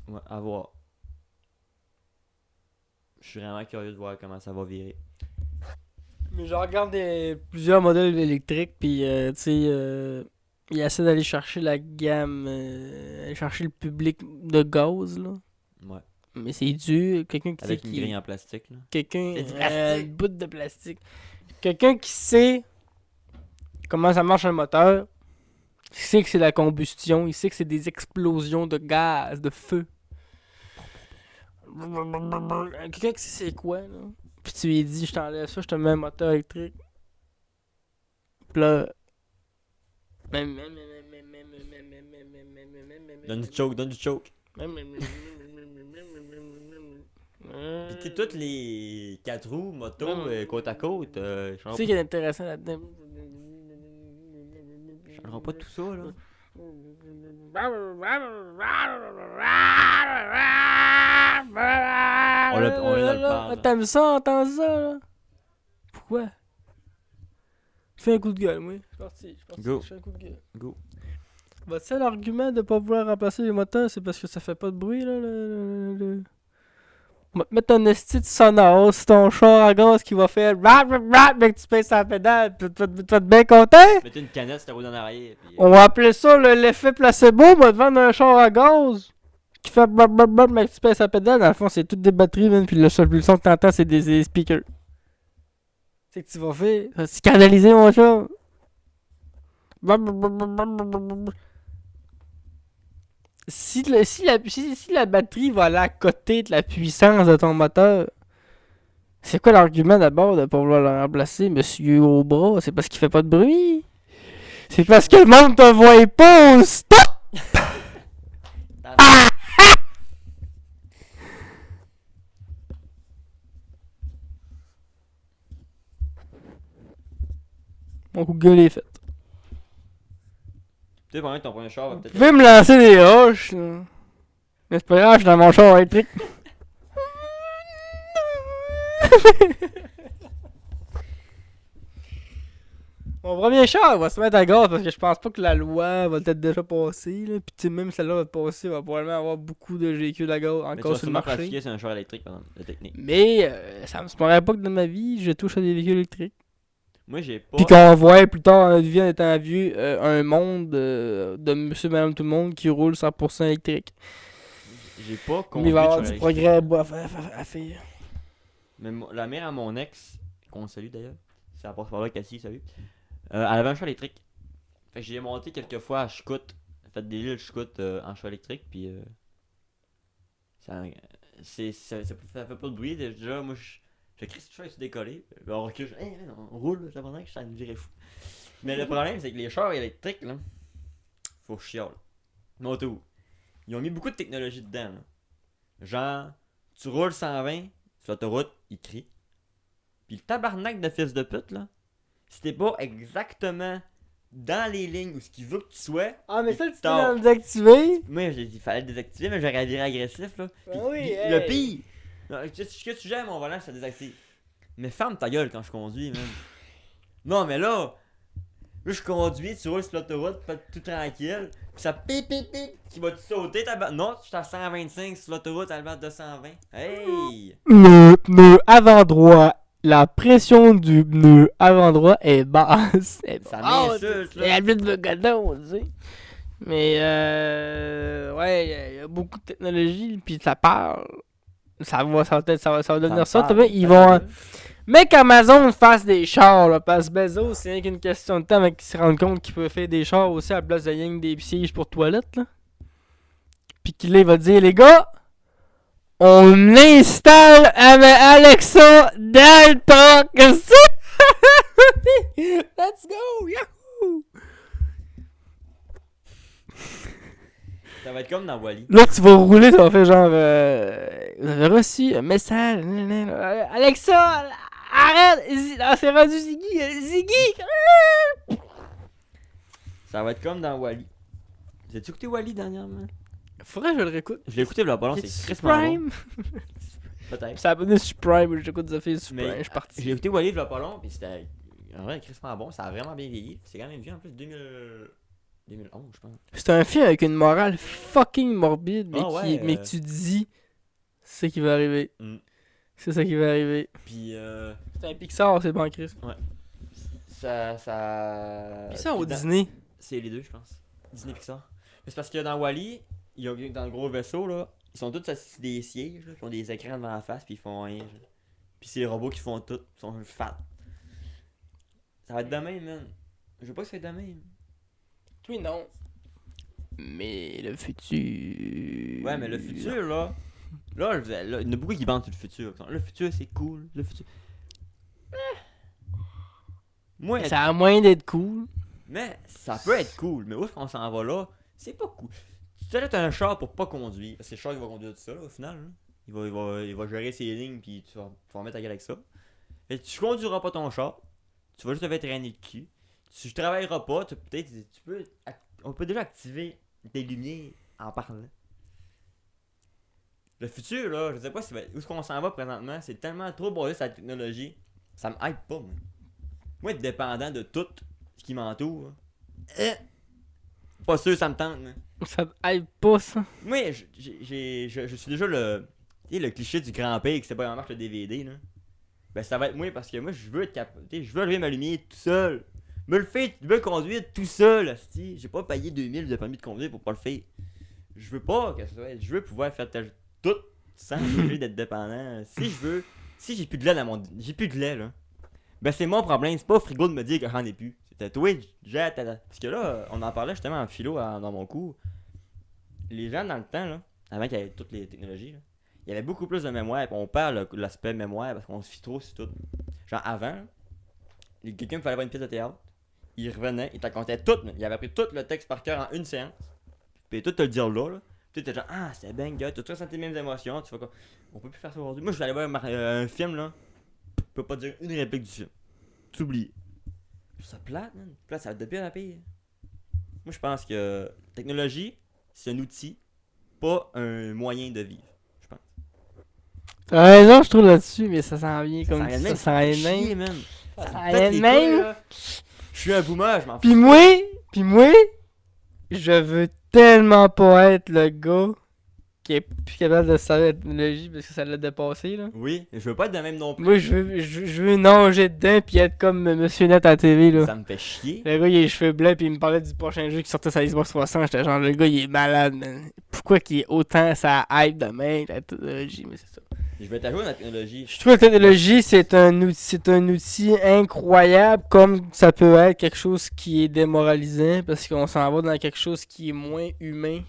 Ouais, à voir. Je suis vraiment curieux de voir comment ça va virer. Mais je regarde plusieurs modèles électriques, puis tu sais, il essaie d'aller chercher la gamme, aller chercher le public de gaz, là. Ouais. Mais c'est dur. Quelqu'un qui Avec sait une grille en plastique, là. quelqu'un C'est du plastique. bout de plastique. Quelqu'un qui sait comment ça marche un moteur, il sait que c'est la combustion, il sait que c'est des explosions de gaz, de feu. Quelqu'un qui sait c'est quoi, là. Puis tu lui dis, je t'enlève ça, je te mets un moteur électrique. Puis là. Donne du choke. Pis t'es toutes les 4 roues, moto, côte à côte. Je Tu sais qu'il est intéressant là-dedans. changerai pas tout ça, là. On vient de le faire, là. T'aimes ça, entends ça, là? Pourquoi? Je fais un coup de gueule, moi. Je suis parti. Go. Je fais un coup de gueule. Go. Votre seul argument de pas vouloir remplacer les moteurs, c'est parce que ça fait pas de bruit, là, On va te mettre un esti de sonore sur ton char à gaz qui va faire rap rap rap, mais que tu pèses la pédale, tu vas être bien content? Mettez une canette sur ta roue en arrière. Puis, On va appeler ça l'effet placebo, on va te vendre un char à gaz qui fait rap rap rap, mais que tu pèses la pédale. Dans le fond, c'est toutes des batteries, même, puis le seul son que t'entends, c'est des speakers. C'est que tu vas faire? Ça va scandaliser mon char. Si la batterie va aller à côté de la puissance de ton moteur, c'est quoi l'argument d'abord de pas vouloir le remplacer, monsieur au bras? C'est parce qu'il fait pas de bruit? C'est parce que le monde te voit pas au stop! Mon coup de gueule est fait. Tu sais, pendant que ton premier char va Vous peut-être. pouvez me lancer des roches, là. Mais c'est pas grave, je suis dans mon char électrique. Mon premier char va se mettre à gaz parce que je pense pas que la loi va peut-être déjà passer. Là. Puis tu sais, même si la loi va passer, il va probablement avoir beaucoup de véhicules à gaz Mais tu encore vas sur le sûrement marché. classifier sur un char électrique, par exemple, la technique. Mais ça me surprendrait pas que dans ma vie, je touche à des véhicules électriques. Moi, j'ai pas. Puis qu'on voit plus tard dans notre vie en étant vieux, un monde de monsieur, madame, tout le monde qui roule 100% électrique. J'ai pas Mais il va y avoir conduit du de char électrique. progrès à faire. Mais la mère à mon ex, qu'on salue d'ailleurs, c'est la passe par là, Cassie, salut. Elle avait un char électrique. Fait que j'ai monté quelques fois à Chicout. Fait des îles Chicout en char électrique, puis ça fait pas de bruit. Déjà, moi, je crie ce char est décollé. Puis on recule, on roule, ça pendant que ça me virait fou. Mais le problème, c'est que les chars électriques, là, faut chialer. Moto. Ils ont mis beaucoup de technologie dedans, là. Genre, tu roules 120 sur l'autoroute, il crie. Puis le tabarnak de fils de pute, là, si t'es pas exactement dans les lignes où ce qu'il veut que tu sois. Ah, mais ça, tu peux Tard. le désactiver. Moi, j'ai dit, il fallait le désactiver, mais j'aurais viré agressif, là. Puis, Ah oui, puis hey. le pire, non, ce que tu gères mon volant, ça désactive. Mais ferme ta gueule quand je conduis, man. Non, mais là, je conduis, tu roules sur l'autoroute, tout tranquille, pis ça pip, qui va te sauter, non, je suis à 125 sur l'autoroute, à la 220. Hey! Le pneu avant droit. La pression du pneu avant droit est basse. Ça m'insulte, là. C'est la de godon, tu sais. Mais ouais, il y a beaucoup de technologie, puis ça parle. Ça va devenir ça. Ils vont. Mec, Amazon fasse des chars, là, parce que Bezos, c'est rien qu'une question de temps avec qu'ils se rendent compte qu'il peut faire des chars aussi à la place de rien que des sièges pour toilettes, là. Puis qu'il va dire, les gars, on installe Alexa dans le truck. Let's go, yahoo! Ça va être comme dans Wall-E. Là, tu vas rouler, ça va faire genre. Vous avez reçu un message. Alexa, arrête! C'est rendu Ziggy! Ziggy! Ça va être comme dans Wall-E. Vous avez écouté Wall-E dernièrement? Faudrait que je le réécoute. Je l'ai écouté, le ballon, c'est C'est crissement bon. Prime! Peut-être. Ça a abonné sur Prime, j'écoute des filles sur Mais Prime, je suis parti. j'ai écouté Wall-E, le ballon, pis c'était en vrai crissement bon. Ça a vraiment bien vieilli. C'est quand même vieux en plus, 2011, je pense. C'est un film avec une morale fucking morbide, mais, Ah ouais, mais que tu dis, c'est ce qui va arriver. Mm. C'est ça qui va arriver. Puis C'est un Pixar, c'est bon, Chris. ça. Pixar puis ou dans- Disney? C'est les deux, je pense. Disney Pixar. Mais c'est parce que dans Wall-E, dans le gros vaisseau, là, ils sont tous assis sur des sièges, là, qui ont des écrans devant la face, puis ils font rien. Genre. Puis c'est les robots qui font tout, ils sont fat. Ça va être demain, man. Je veux pas que ça soit demain. Oui, non. Mais le futur. Ouais, mais le futur, là, il y en a beaucoup qui pensent sur le futur. Le futur, c'est cool. Le futur. Moi, Ça a moyen d'être cool. mais ça peut être cool. Mais où est-ce qu'on s'en va là? C'est pas cool. Tu te laisses un char pour pas conduire. Parce que le char, il va conduire tout ça, là, au final. Là. Il va gérer ses lignes, puis tu vas mettre ta gueule avec ça. Et tu conduiras pas ton char. Tu vas juste te faire traîner le cul. Tu travailleras pas. On peut déjà activer des lumières en parlant. Le futur, là, je sais pas où est-ce qu'on s'en va présentement. C'est tellement trop basé sur la technologie. Ça me hype pas, moi. Moi, être dépendant de tout ce qui m'entoure. Pas sûr, ça me tente, man. Ça te hype pas, ça. Moi, je suis déjà le cliché du grand-père qui sait pas comment marche le DVD, là. Ben, ça va être moi parce que moi, je veux être capable. Je veux allumer ma lumière tout seul. Je veux conduire tout seul, asti. J'ai pas payé 2000 de permis de conduire pour pas le faire. Je veux pas que ça soit. Je veux pouvoir faire tout sans obligé d'être dépendant. Si j'ai plus de lait j'ai plus de lait, là. Ben, c'est mon problème. C'est pas au frigo de me dire que j'en ai plus. C'était toi, parce que là, on en parlait justement en philo dans mon cours. Les gens dans le temps, là, avant qu'il y ait toutes les technologies, là, il y avait beaucoup plus de mémoire. On perd l'aspect mémoire parce qu'on se fie trop sur tout. Genre avant, quelqu'un me fallait voir une pièce de théâtre. Il revenait, il t'acontait tout. Il avait appris tout le texte par cœur en une séance. Puis tout te le dire là. Puis t'es genre, ah, c'était bien, gars, t'as ressenti les mêmes émotions. Tu fais quoi? On peut plus faire ça aujourd'hui. Moi, je vais aller voir un film, là. Je peux pas dire une réplique du film. T'oublies. Je trouve ça plate, man. Plate, ça va être de pire à pire. Moi, je pense que technologie, c'est un outil, pas un moyen de vivre. Je pense. T'as raison, je trouve là-dessus, mais ça s'en vient comme Ça ça. Ça s'en vient chier, même. man. Ça Ça s'en me pète vient les même. couilles, là. Je suis un boomer, je m'en fous. Puis moi, je veux tellement pas être le gars qui est plus capable de savoir la technologie parce que ça l'a dépassé, là. Oui, je veux pas être de même non plus. Moi, je veux nager dedans pis être comme Monsieur Net à la TV, là. Ça me fait chier. Le gars, il a les cheveux blancs pis il me parlait du prochain jeu qui sortait sur la Xbox 300. J'étais genre, le gars, il est malade, man. Pourquoi qu'il est autant ça hype de même, la technologie, mais c'est ça. Je vais t'ajouter dans la technologie. Je trouve que la technologie, c'est un outil incroyable, comme ça peut être quelque chose qui est démoralisant, parce qu'on s'en va dans quelque chose qui est moins humain.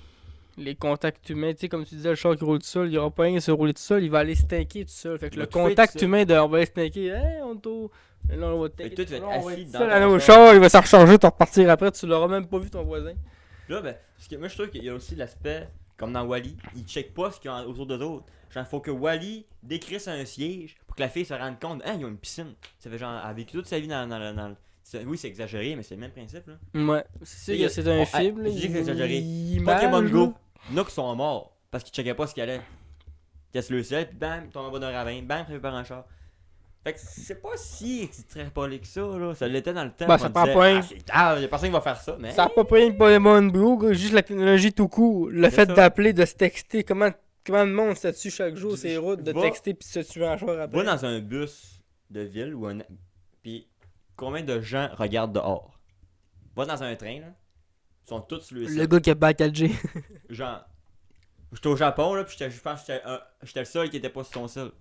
Les contacts humains, tu sais, comme tu disais, le char qui roule tout seul, il aura pas rien à se rouler tout seul, il va aller stinker tout seul. Fait que Il le va tout faire contact tout seul. humain de on va aller stinker, hey, on t'au. Et là, on va te Fait que toi, tu vas être on va assis être dans seul, ton aller au char. char, il va s'en recharger, tu vas repartir après, tu l'auras même pas vu ton voisin. Là, ben, parce que moi, je trouve qu'il y a aussi l'aspect, comme dans Wall-E, il check pas ce qu'il y a autour d'eux autres. Genre, faut que Wall-E décrisse un siège pour que la fille se rende compte, hein, ils ont une piscine. Ça fait genre, elle a vécu toute sa vie dans Oui, c'est exagéré, mais c'est le même principe, là. Ouais, c'est Il sûr y a- que c'est un film, là. je dis que c'est exagéré. Image, Pokémon là. Go, il y en a qui sont morts parce qu'ils checkaient pas ce qu'il y allait. Ils cassent le ciel, puis bam, ils tombent en bas d'un ravin, bam, prévu par un char. Fait que c'est pas si extrapolé que ça, là. Ça l'était dans le temps. Ben, puis ça on prend disait, pas un- ah, c'est tard, y'a personne qui va faire ça, mais. Ça a pas pris Pokémon Go, gars, juste la technologie tout court. Le C'est fait ça. d'appeler, de se texter, comment le monde se tue chaque jour, Je- ces routes, de va- texter puis se tuer en char après. Va dans un bus de ville ou un. Puis combien de gens regardent dehors? Va dans un train, là. Ils sont tous sur le Le site. gars qui a pas la 4G. Genre. J'étais au Japon, là, puis je pense que j'étais le seul qui était pas sur son seul.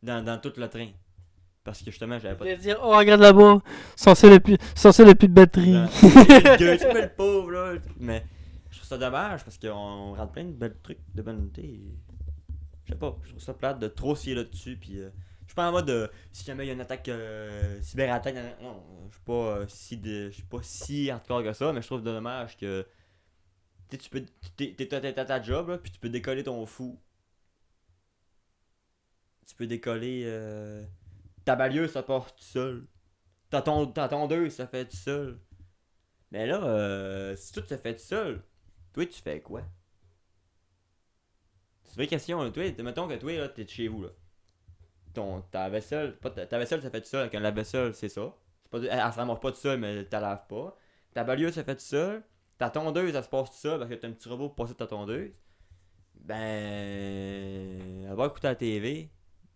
Dans tout le train. Parce que justement, j'avais pas Je vais dire, oh, regarde là-bas, censé le plus de batterie. Le gueule, tu le pauvre, là. Mais je trouve ça dommage parce qu'on rate plein de belles trucs de bonne idée. Je sais pas, je trouve ça plate de trop s'y là-dessus. Puis je suis pas en mode si jamais il y a une attaque, cyberattaque. Non, je suis pas si hardcore que ça, mais je trouve dommage que. Tu sais, tu peux. T'es à ta job, là, puis tu peux décoller ton fou. Tu peux décoller. Ta balieuse, ça part tout seul. Ta tondeuse, ça fait tout seul. Mais là, si tout se fait tout seul, toi, tu fais quoi? C'est une vraie question, là. Toi, mettons que toi, là, t'es de chez vous, là. Ta vaisselle, ta vaisselle, ça fait tout seul. Avec un lave-vaisselle, c'est ça. Elle se ramasse pas tout seul, mais t'as lave pas. Ta balieuse, ça fait tout seul. Ta tondeuse, elle se passe tout seul parce que t'as un petit robot pour passer ta tondeuse. Ben. Elle va écouter la TV.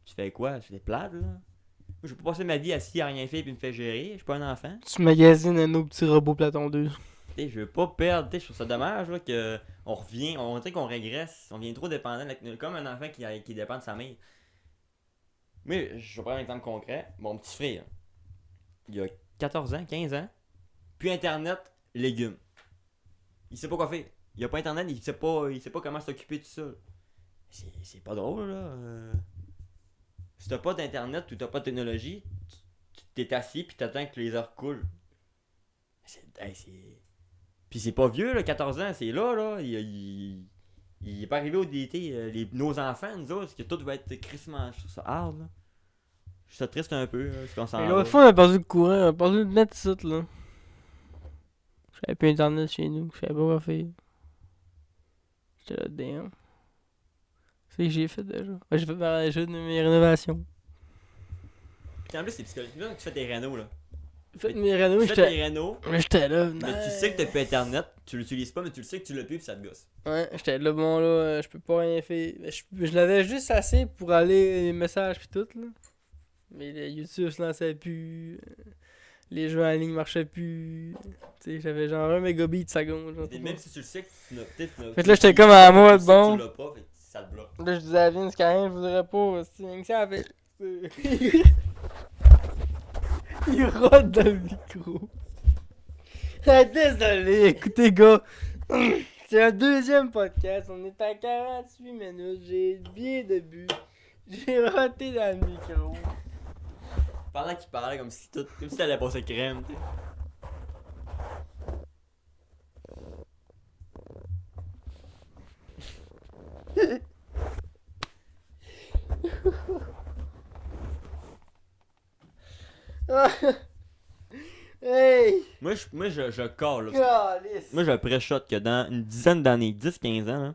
Tu fais quoi? Tu fais des plates, là? Moi, je peux pas passer ma vie assis à rien faire puis me faire gérer. Je suis pas un enfant. Tu magasines un autre petit robot platon 2. T'sais, je veux pas perdre. T'sais, je trouve ça dommage là, que on revient. On dirait qu'on régresse. On devient trop dépendant. Comme un enfant qui dépend de sa mère. Mais je vais prendre un exemple concret. Mon petit frère, il a 14 ans, 15 ans. Puis Internet, légumes. Il sait pas quoi faire. Il a pas Internet, il sait pas comment s'occuper de tout ça. C'est pas drôle, là. Si t'as pas d'internet ou t'as pas de technologie, t'es assis pis t'attends que les heures coulent. Pis c'est pas vieux, là, 14 ans, c'est là. Il est pas arrivé au DT. Nos enfants, nous autres, que tout va être crissement. Je trouve ça hard, là. Je trouve ça triste un peu, là, parce qu'on s'en Et va. l'autre fois, on a perdu le courant, on a perdu le net site, là. J'avais plus internet chez nous, je savais pas quoi faire. J'étais là dedans. C'est ce que j'ai fait déjà. J'ai fait mes rénovations. Pis en plus, c'est psychologique. Là, tu fais tes rénaux, là. J'ai fait mes rénovations, Tu fais tes rénaux, j'étais là. mais tu sais que t'as plus internet, tu l'utilises pas, mais tu le sais que tu l'as plus pis ça te gosse. Ouais, j'étais là, bon là, je peux pas rien faire. Je l'avais juste assez pour aller les messages pis tout, là. Mais le YouTube se lançait plus. Les jeux en ligne marchaient plus. Tu sais, j'avais genre 1 mégabit de seconde. Genre, Et même si tu le sais que tu n'as peut-être. Fait que là, j'étais comme en mode, tu bon. l'as pas, fait que ça te bloque. Là, je disais à Vince, quand même, je voudrais pas. C'est ça, fait. Il rôde dans le micro. Ah, désolé, écoutez, gars. C'est un deuxième podcast. On est à 48 minutes. J'ai bien début. J'ai roté dans le micro. Pendant qu'il parlait comme si t'allais passer crème, tu sais. Hey! Moi, je colle, là. Calice! Moi, je pré-shot que dans une dizaine d'années, 10-15 ans, là,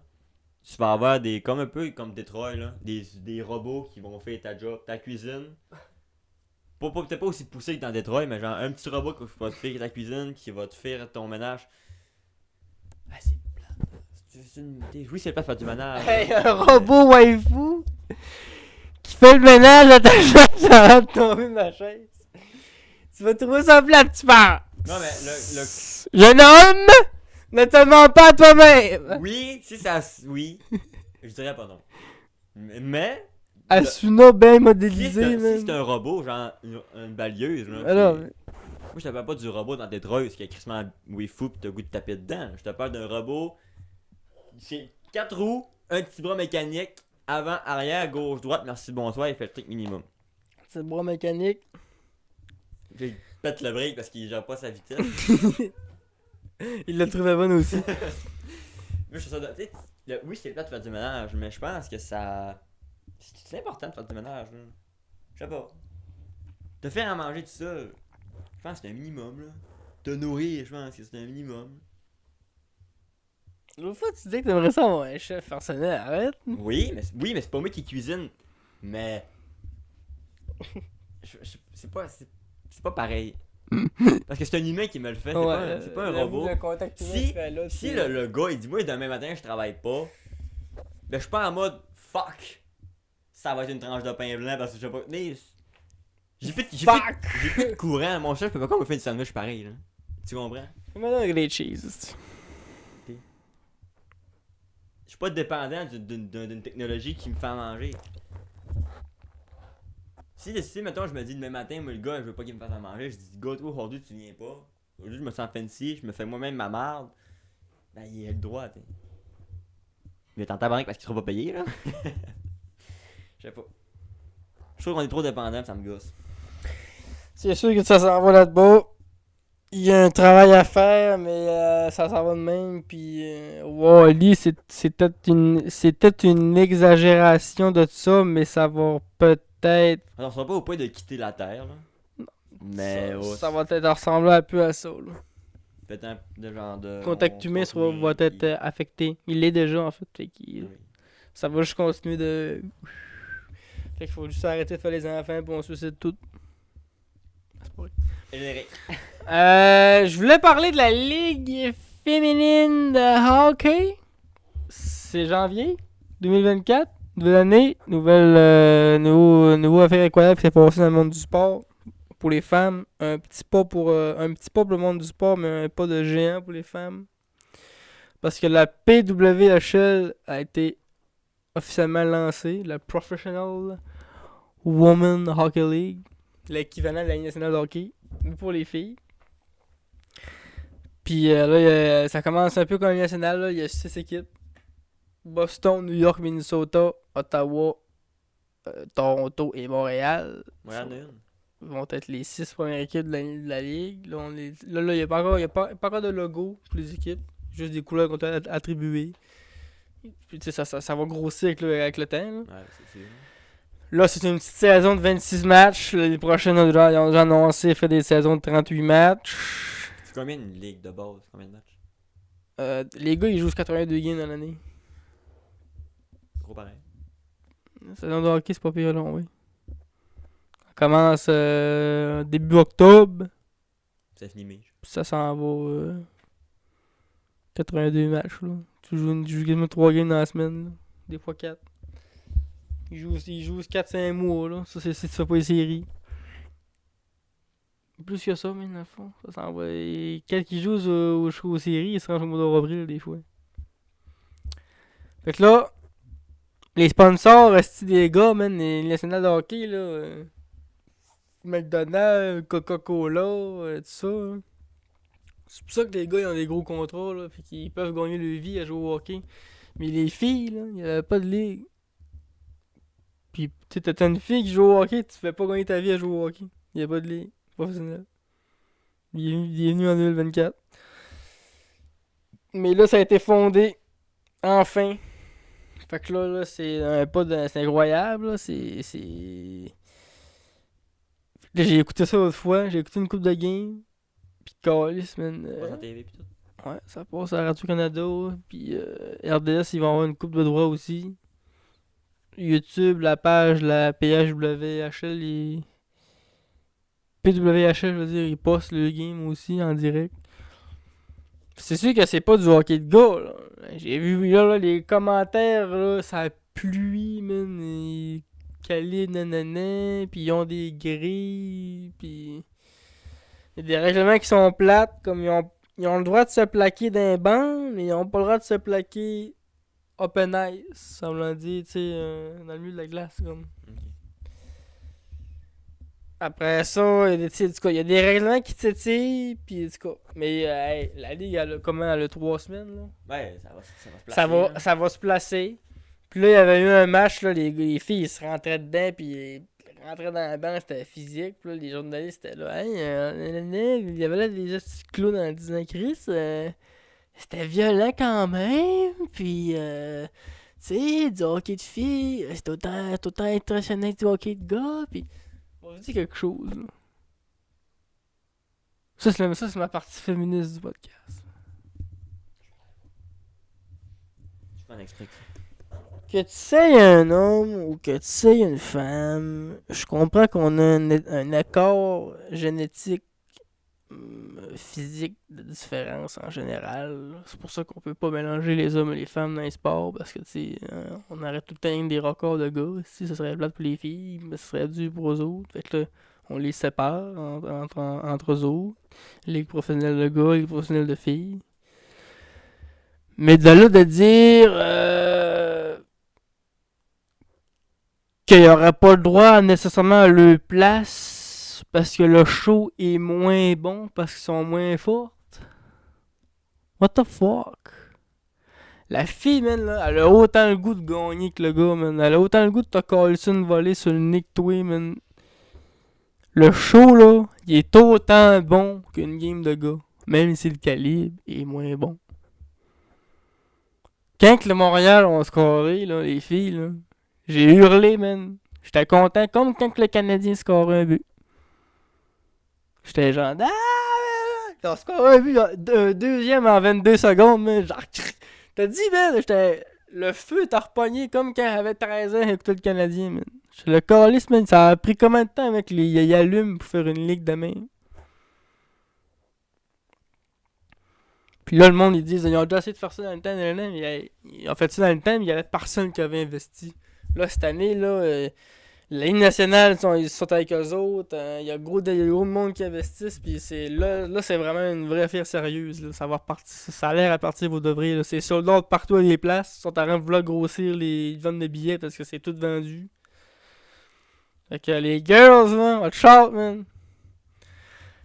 tu vas avoir comme un peu comme Detroit, là, des robots qui vont faire ta job, ta cuisine. Peut-être pas aussi poussé que dans Detroit, mais genre un petit robot qui va te faire ta cuisine, qui va te faire ton ménage. Ah, c'est plate. Oui, c'est le plate de faire du ménage. Hey, un robot waifu qui fait le ménage à ta chaise avant de tomber de ma chaise. Tu vas trouver ça plate, tu parles. Non, mais Jeune homme, ne te mens pas à toi-même. oui, si ça. Oui. Je dirais pas non. Mais. Asuna bien Si modélisé, c'est un robot, genre une balieuse, là. Alors, Moi, je te parle pas du robot dans Detroit qui a crissement oui fou pis t'as le goût de taper dedans. Je te parle d'un robot. C'est 4 roues, un petit bras mécanique, avant, arrière, gauche, droite, merci, bonsoir, il fait le truc minimum. c'est le bras mécanique. Il pète le break parce qu'il gère pas sa vitesse. Il l'a trouvé bonne aussi. Moi, je trouve ça. Oui, c'est plate de faire du ménage, mais je pense que ça. C'est important de faire du ménage, là. Je sais pas. Te faire à manger tout seul. pense que c'est un minimum, là. Te nourrir, je pense que c'est un minimum. L'autre fois, tu disais que t'aimerais ça avoir un chef personnel. Arrête. Oui, mais c'est pas moi qui cuisine. Mais. C'est pas pareil. Parce que c'est un humain qui me le fait, c'est pas un robot. Le contact humain Si, se fait là, si le gars il dit moi demain matin je travaille pas, ben je suis pas en mode fuck, ça va être une tranche de pain blanc parce que je sais pas. Mais j'ai plus de courant, mon chef peut pas me faire une sandwich pareil là. Tu comprends? Fais-moi un grilled cheese. Je suis pas dépendant d'une technologie qui me fait à manger. Si mettons je me dis demain matin, moi le gars je veux pas qu'il me fasse à manger, je dis gars toi aujourd'hui tu viens pas. Aujourd'hui je me sens fancy, je me fais moi-même ma marde. Ben il a le droit, t'sais. Mais t'en tabarnak parce qu'il sera pas payé là. Je sais pas. Je trouve qu'on est trop dépendant, ça me gosse. C'est sûr que ça s'en va là-bas. Il y a un travail à faire, mais ça s'en va de même. Puis, Wall-E, c'était une exagération de ça, mais ça va peut-être. Alors, on sera pas au point de quitter la Terre là. Mais Ça va peut-être ressembler un peu à ça. Là. Peut-être un de genre de. Contact humain va être affecté. Il l'est déjà en fait. Oui. Ça va juste continuer de. Fait qu'il faut juste arrêter de faire les enfants puis on se suicide tout. Générique. Je voulais parler de la Ligue féminine de hockey. C'est janvier 2024. Nouvelle année. Nouveau affaire incroyable qui s'est passé dans le monde du sport. Pour les femmes. Un petit pas pour le monde du sport, mais un pas de géant pour les femmes. Parce que la PWHL a été officiellement lancée. La Professional Women Hockey League. L'équivalent de la Ligue nationale de hockey. Mais pour les filles. Puis là, ça commence un peu comme la Ligue nationale. Là. Il y a 6 équipes. Boston, New York, Minnesota, Ottawa, Toronto et Montréal. Montréal Vont être les 6 premières équipes de la Ligue. Là, il n'y a pas encore de logo pour les équipes. Juste des couleurs qu'on t'a attribuées. Puis tu sais, ça va grossir avec le temps. Là. Ouais, c'est sûr. Là, c'est une petite saison de 26 matchs. Les prochaines, ils ont déjà annoncé faire des saisons de 38 matchs. C'est combien une ligue de base? Combien de matchs? Les gars, ils jouent 82 games dans l'année. Gros pareil. La saison de hockey, c'est pas pire long, oui. Ça commence début octobre. Ça finit mai. Puis ça s'en va 82 matchs. Là. Tu joues quasiment 3 games dans la semaine. Là. Des fois 4. Ils jouent 4-5 mois. Là. Ça, c'est si tu fais pas les séries. Plus que ça, mais dans le fond. Ça s'en va. Et quand ils jouent aux séries, ils se rangent au mois d'avril, des fois. Fait que là, les sponsors, c'est des gars, man, les nationales de hockey, là. McDonald's, Coca-Cola, tout ça. Hein. C'est pour ça que les gars ils ont des gros contrats, là, fait qu'ils peuvent gagner leur vie à jouer au hockey. Mais les filles, là, il n'y avait pas de ligue. Puis, tu sais, t'as une fille qui joue au hockey, tu fais pas gagner ta vie à jouer au hockey. Il n'y a pas de ligue professionnelle. Il est venu en 2024. Mais là, ça a été fondé. Enfin. Fait que là c'est c'est incroyable, là. Là, j'ai écouté ça l'autre fois. J'ai écouté une coupe de game. Puis calice, man. Ça passe à TV pis tout. Ouais, ça passe à Radio-Canada. Puis RDS, ils vont avoir une coupe de droits aussi. YouTube, la page, la PHWHL, PWHL, je veux dire, ils postent le game aussi en direct. C'est sûr que c'est pas du hockey de gars, là. J'ai vu là, les commentaires, là, ça pluie, man. Et calibre, nanana. Puis ils ont des grilles. Puis il y a des règlements qui sont plates, comme ils ont le droit de se plaquer d'un banc, mais ils ont pas le droit de se plaquer open ice, semblant dire, tu sais, dans le milieu de la glace, comme. Ok. Après ça, il y a des règlements qui t'étirent, puis en tout cas. Mais hey, la ligue, elle a 3 semaines, là. Ouais, ça va se placer. Ça va se placer. Puis là, il y avait eu un match, là, les filles, ils se rentraient dedans, puis ils rentraient dans la banque, c'était physique. Puis là, les journalistes étaient là, il y avait là des petits clowns en disant, Chris, c'était violent quand même, puis tu sais, du hockey de filles, c'est autant impressionnant que du hockey de gars, puis on vous dit quelque chose, là. Ça, c'est ma partie féministe du podcast. Je fais un extrait. Que tu sais un homme ou que tu sais une femme, je comprends qu'on a un accord génétique, physique de différence en général. C'est pour ça qu'on peut pas mélanger les hommes et les femmes dans les sports parce que tu sais, on arrête tout le temps des records de gars. Si ça serait plate pour les filles, mais ce serait dû pour eux autres. Fait que là, on les sépare entre eux autres. Ligue professionnelle de gars, ligue professionnelle de filles. Mais de là de dire qu'il n'y aurait pas le droit nécessairement à leur place parce que le show est moins bon, parce qu'ils sont moins fortes. What the fuck? La fille, man, là, elle a autant le goût de gagner que le gars, man. Elle a autant le goût de te coller sur une volée sur le Nick Tway, man. Le show, là, il est autant bon qu'une game de gars. Même si le calibre est moins bon. Quand que le Montréal ont scoré, là, les filles, là, j'ai hurlé, man. J'étais content, comme quand que le Canadien scorait un but. J'étais genre, ils ont scoré un but, un deuxième en 22 secondes, man. Genre, t'as dit, man, le feu t'a repogné comme quand j'avais 13 ans et écouté le Canadien, man. Le calice, man, ça a pris combien de temps avec les allumes pour faire une ligue de même? Puis là, le monde, ils disent, ils ont déjà essayé de faire ça dans le temps, mais ils ont fait ça dans le temps, mais il y avait personne qui avait investi. Là, cette année, là, la Ligue nationale, ils sont avec eux autres, il y a gros de monde qui investissent, puis là, c'est vraiment une vraie affaire sérieuse, là. Ça va repartir, ça a l'air à partir vous devrez, là. C'est sold out partout à des places, ils sont en train de vouloir grossir les ventes de billets parce que c'est tout vendu. Fait que les girls, man, watch out, man.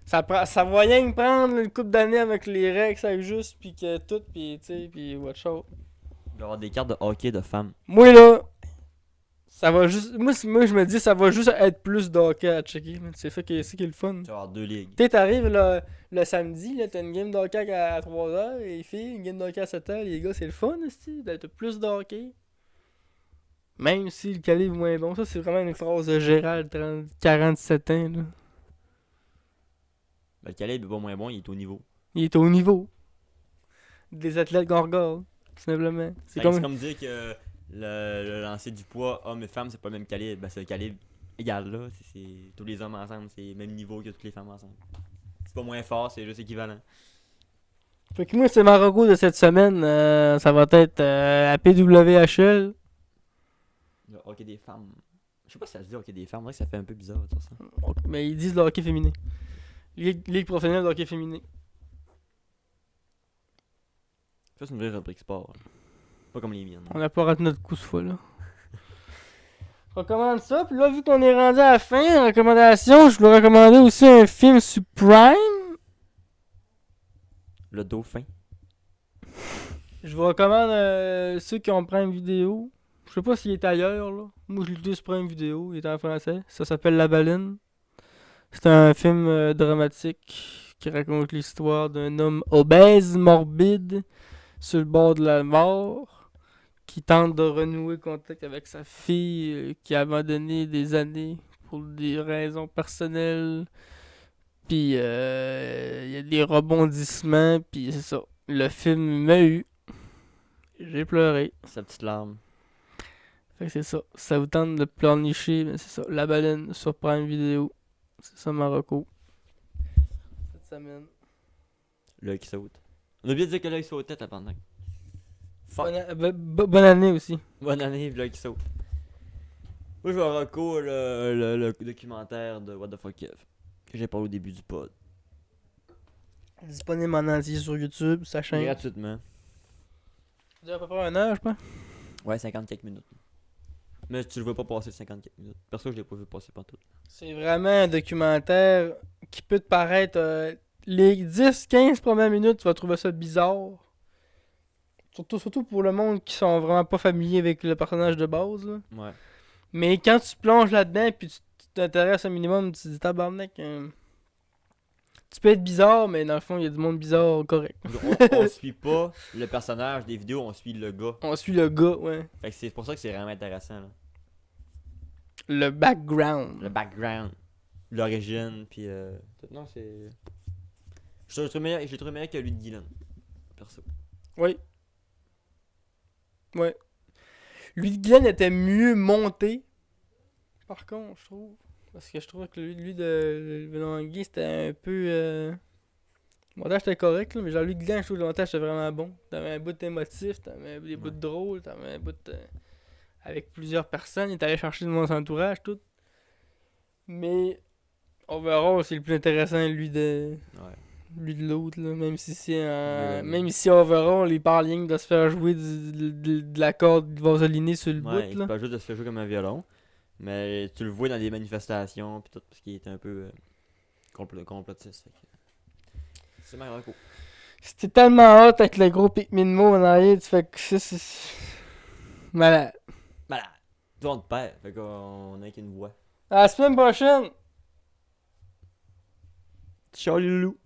Ça va rien prendre une couple d'années avec les règles, ça juste, pis que tout, pis tu sais, pis watch out. Il va y avoir des cartes de hockey de femmes. Moi là, ça va juste. Moi je me dis, ça va juste être plus de hockey à checker, man. C'est ça qui est le fun. Tu vas avoir 2 ligues. Tu sais, t'arrives le samedi, là, t'as une game de hockey à 3h, les filles, une game de hockey à 7h, les gars, c'est le fun, aussi, d'être plus de hockey. Même si le calibre est moins bon, ça c'est vraiment une phrase de Gérald, 47 ans, là. Le calibre est pas moins bon, il est au niveau. Il est au niveau des athlètes qu'on regarde, tout simplement. C'est comme dire que le lancer du poids, hommes et femmes, c'est pas le même calibre. Ben, c'est le calibre égal, là. C'est tous les hommes ensemble, c'est le même niveau que toutes les femmes ensemble. C'est pas moins fort, c'est juste équivalent. Fait que moi, c'est Marocco de cette semaine. Ça va être à PWHL. Le hockey des femmes. Je sais pas si ça se dit hockey des femmes, on dirait que ça fait un peu bizarre de dire ça. Mais ils disent le hockey féminin. Ligue professionnelle de hockey féminin. Ça, c'est une vraie rubrique sport. Là. Pas comme les miennes. On n'a pas raté notre coup ce fois-là. Je recommande ça, puis là, vu qu'on est rendu à la fin, recommandation, je voulais recommander aussi un film sur Prime. Le dauphin. Je vous recommande ceux qui ont Prime Vidéo. Je sais pas s'il est ailleurs, là. Moi, je l'ai lu sur Prime Vidéo, il est en français. Ça s'appelle La Baleine. C'est un film dramatique qui raconte l'histoire d'un homme obèse, morbide, sur le bord de la mort, qui tente de renouer contact avec sa fille qui a abandonné des années pour des raisons personnelles. Puis il y a des rebondissements, puis c'est ça. Le film m'a eu. J'ai pleuré. Sa petite larme. Fait que c'est ça. Ça vous tente de pleurnicher, mais c'est ça. La Baleine sur Prime Vidéo. C'est ça, Marocco. Cette semaine. L'œil qui saute. On a bien dit que l'œil sautait, pendant. Fuck. Bonne année aussi. Bonne année, l'œil qui saute. Moi, je vais recours le documentaire de What the Fuck Kev. Que j'ai parlé au début du pod. Disponible en entier sur YouTube, sa chaîne. Gratuitement. Ça dure à peu près 1 heure, je pense. Ouais, 50 quelques minutes. Mais tu le vois pas passer 50 quelques minutes. Perso, je l'ai pas vu passer partout. C'est vraiment un documentaire qui peut te paraître... les 10-15 premières minutes, tu vas trouver ça bizarre. Surtout pour le monde qui sont vraiment pas familiers avec le personnage de base, là. Ouais. Mais quand tu plonges là-dedans puis tu t'intéresses un minimum, tu te dis tabarnak. Tu peux être bizarre, mais dans le fond, il y a du monde bizarre correct. On suit pas le personnage des vidéos, on suit le gars. On suit le gars, ouais. Fait que c'est pour ça que c'est vraiment intéressant. Là. Le background. Le background, l'origine, puis tout. Non, c'est. Je l'ai trouvé meilleur que lui de Guylaine. Perso. Oui. Ouais. Lui de Glenn était mieux monté. Par contre, je trouve. Parce que je trouve que lui de Venonguy, c'était un peu. Le montage était correct, là, mais genre lui de Glenn, je trouve que le montage était vraiment bon. T'avais un bout émotif, t'avais des bouts Ouais. drôles, t'avais un bout avec plusieurs personnes. Il est allé chercher de mon entourage, tout. Mais overall, c'est le plus intéressant, Ouais. lui de l'autre, là. Même si c'est Violoneux. même si overall, il parle rien que de se faire jouer de la corde vaselinée sur le Ouais, bout, il là. pas juste de se faire jouer comme un violon. Mais tu le vois dans des manifestations pis tout, parce qu'il était un peu complotiste. Fait que c'est ma reco. C'était tellement hot avec le gros Pikmin Mo en arrière, tu fais que c'est. Malade. Malade! Toi, on te perd, fait qu'on a qu'une voix. À la semaine prochaine! Ciao, les loulous!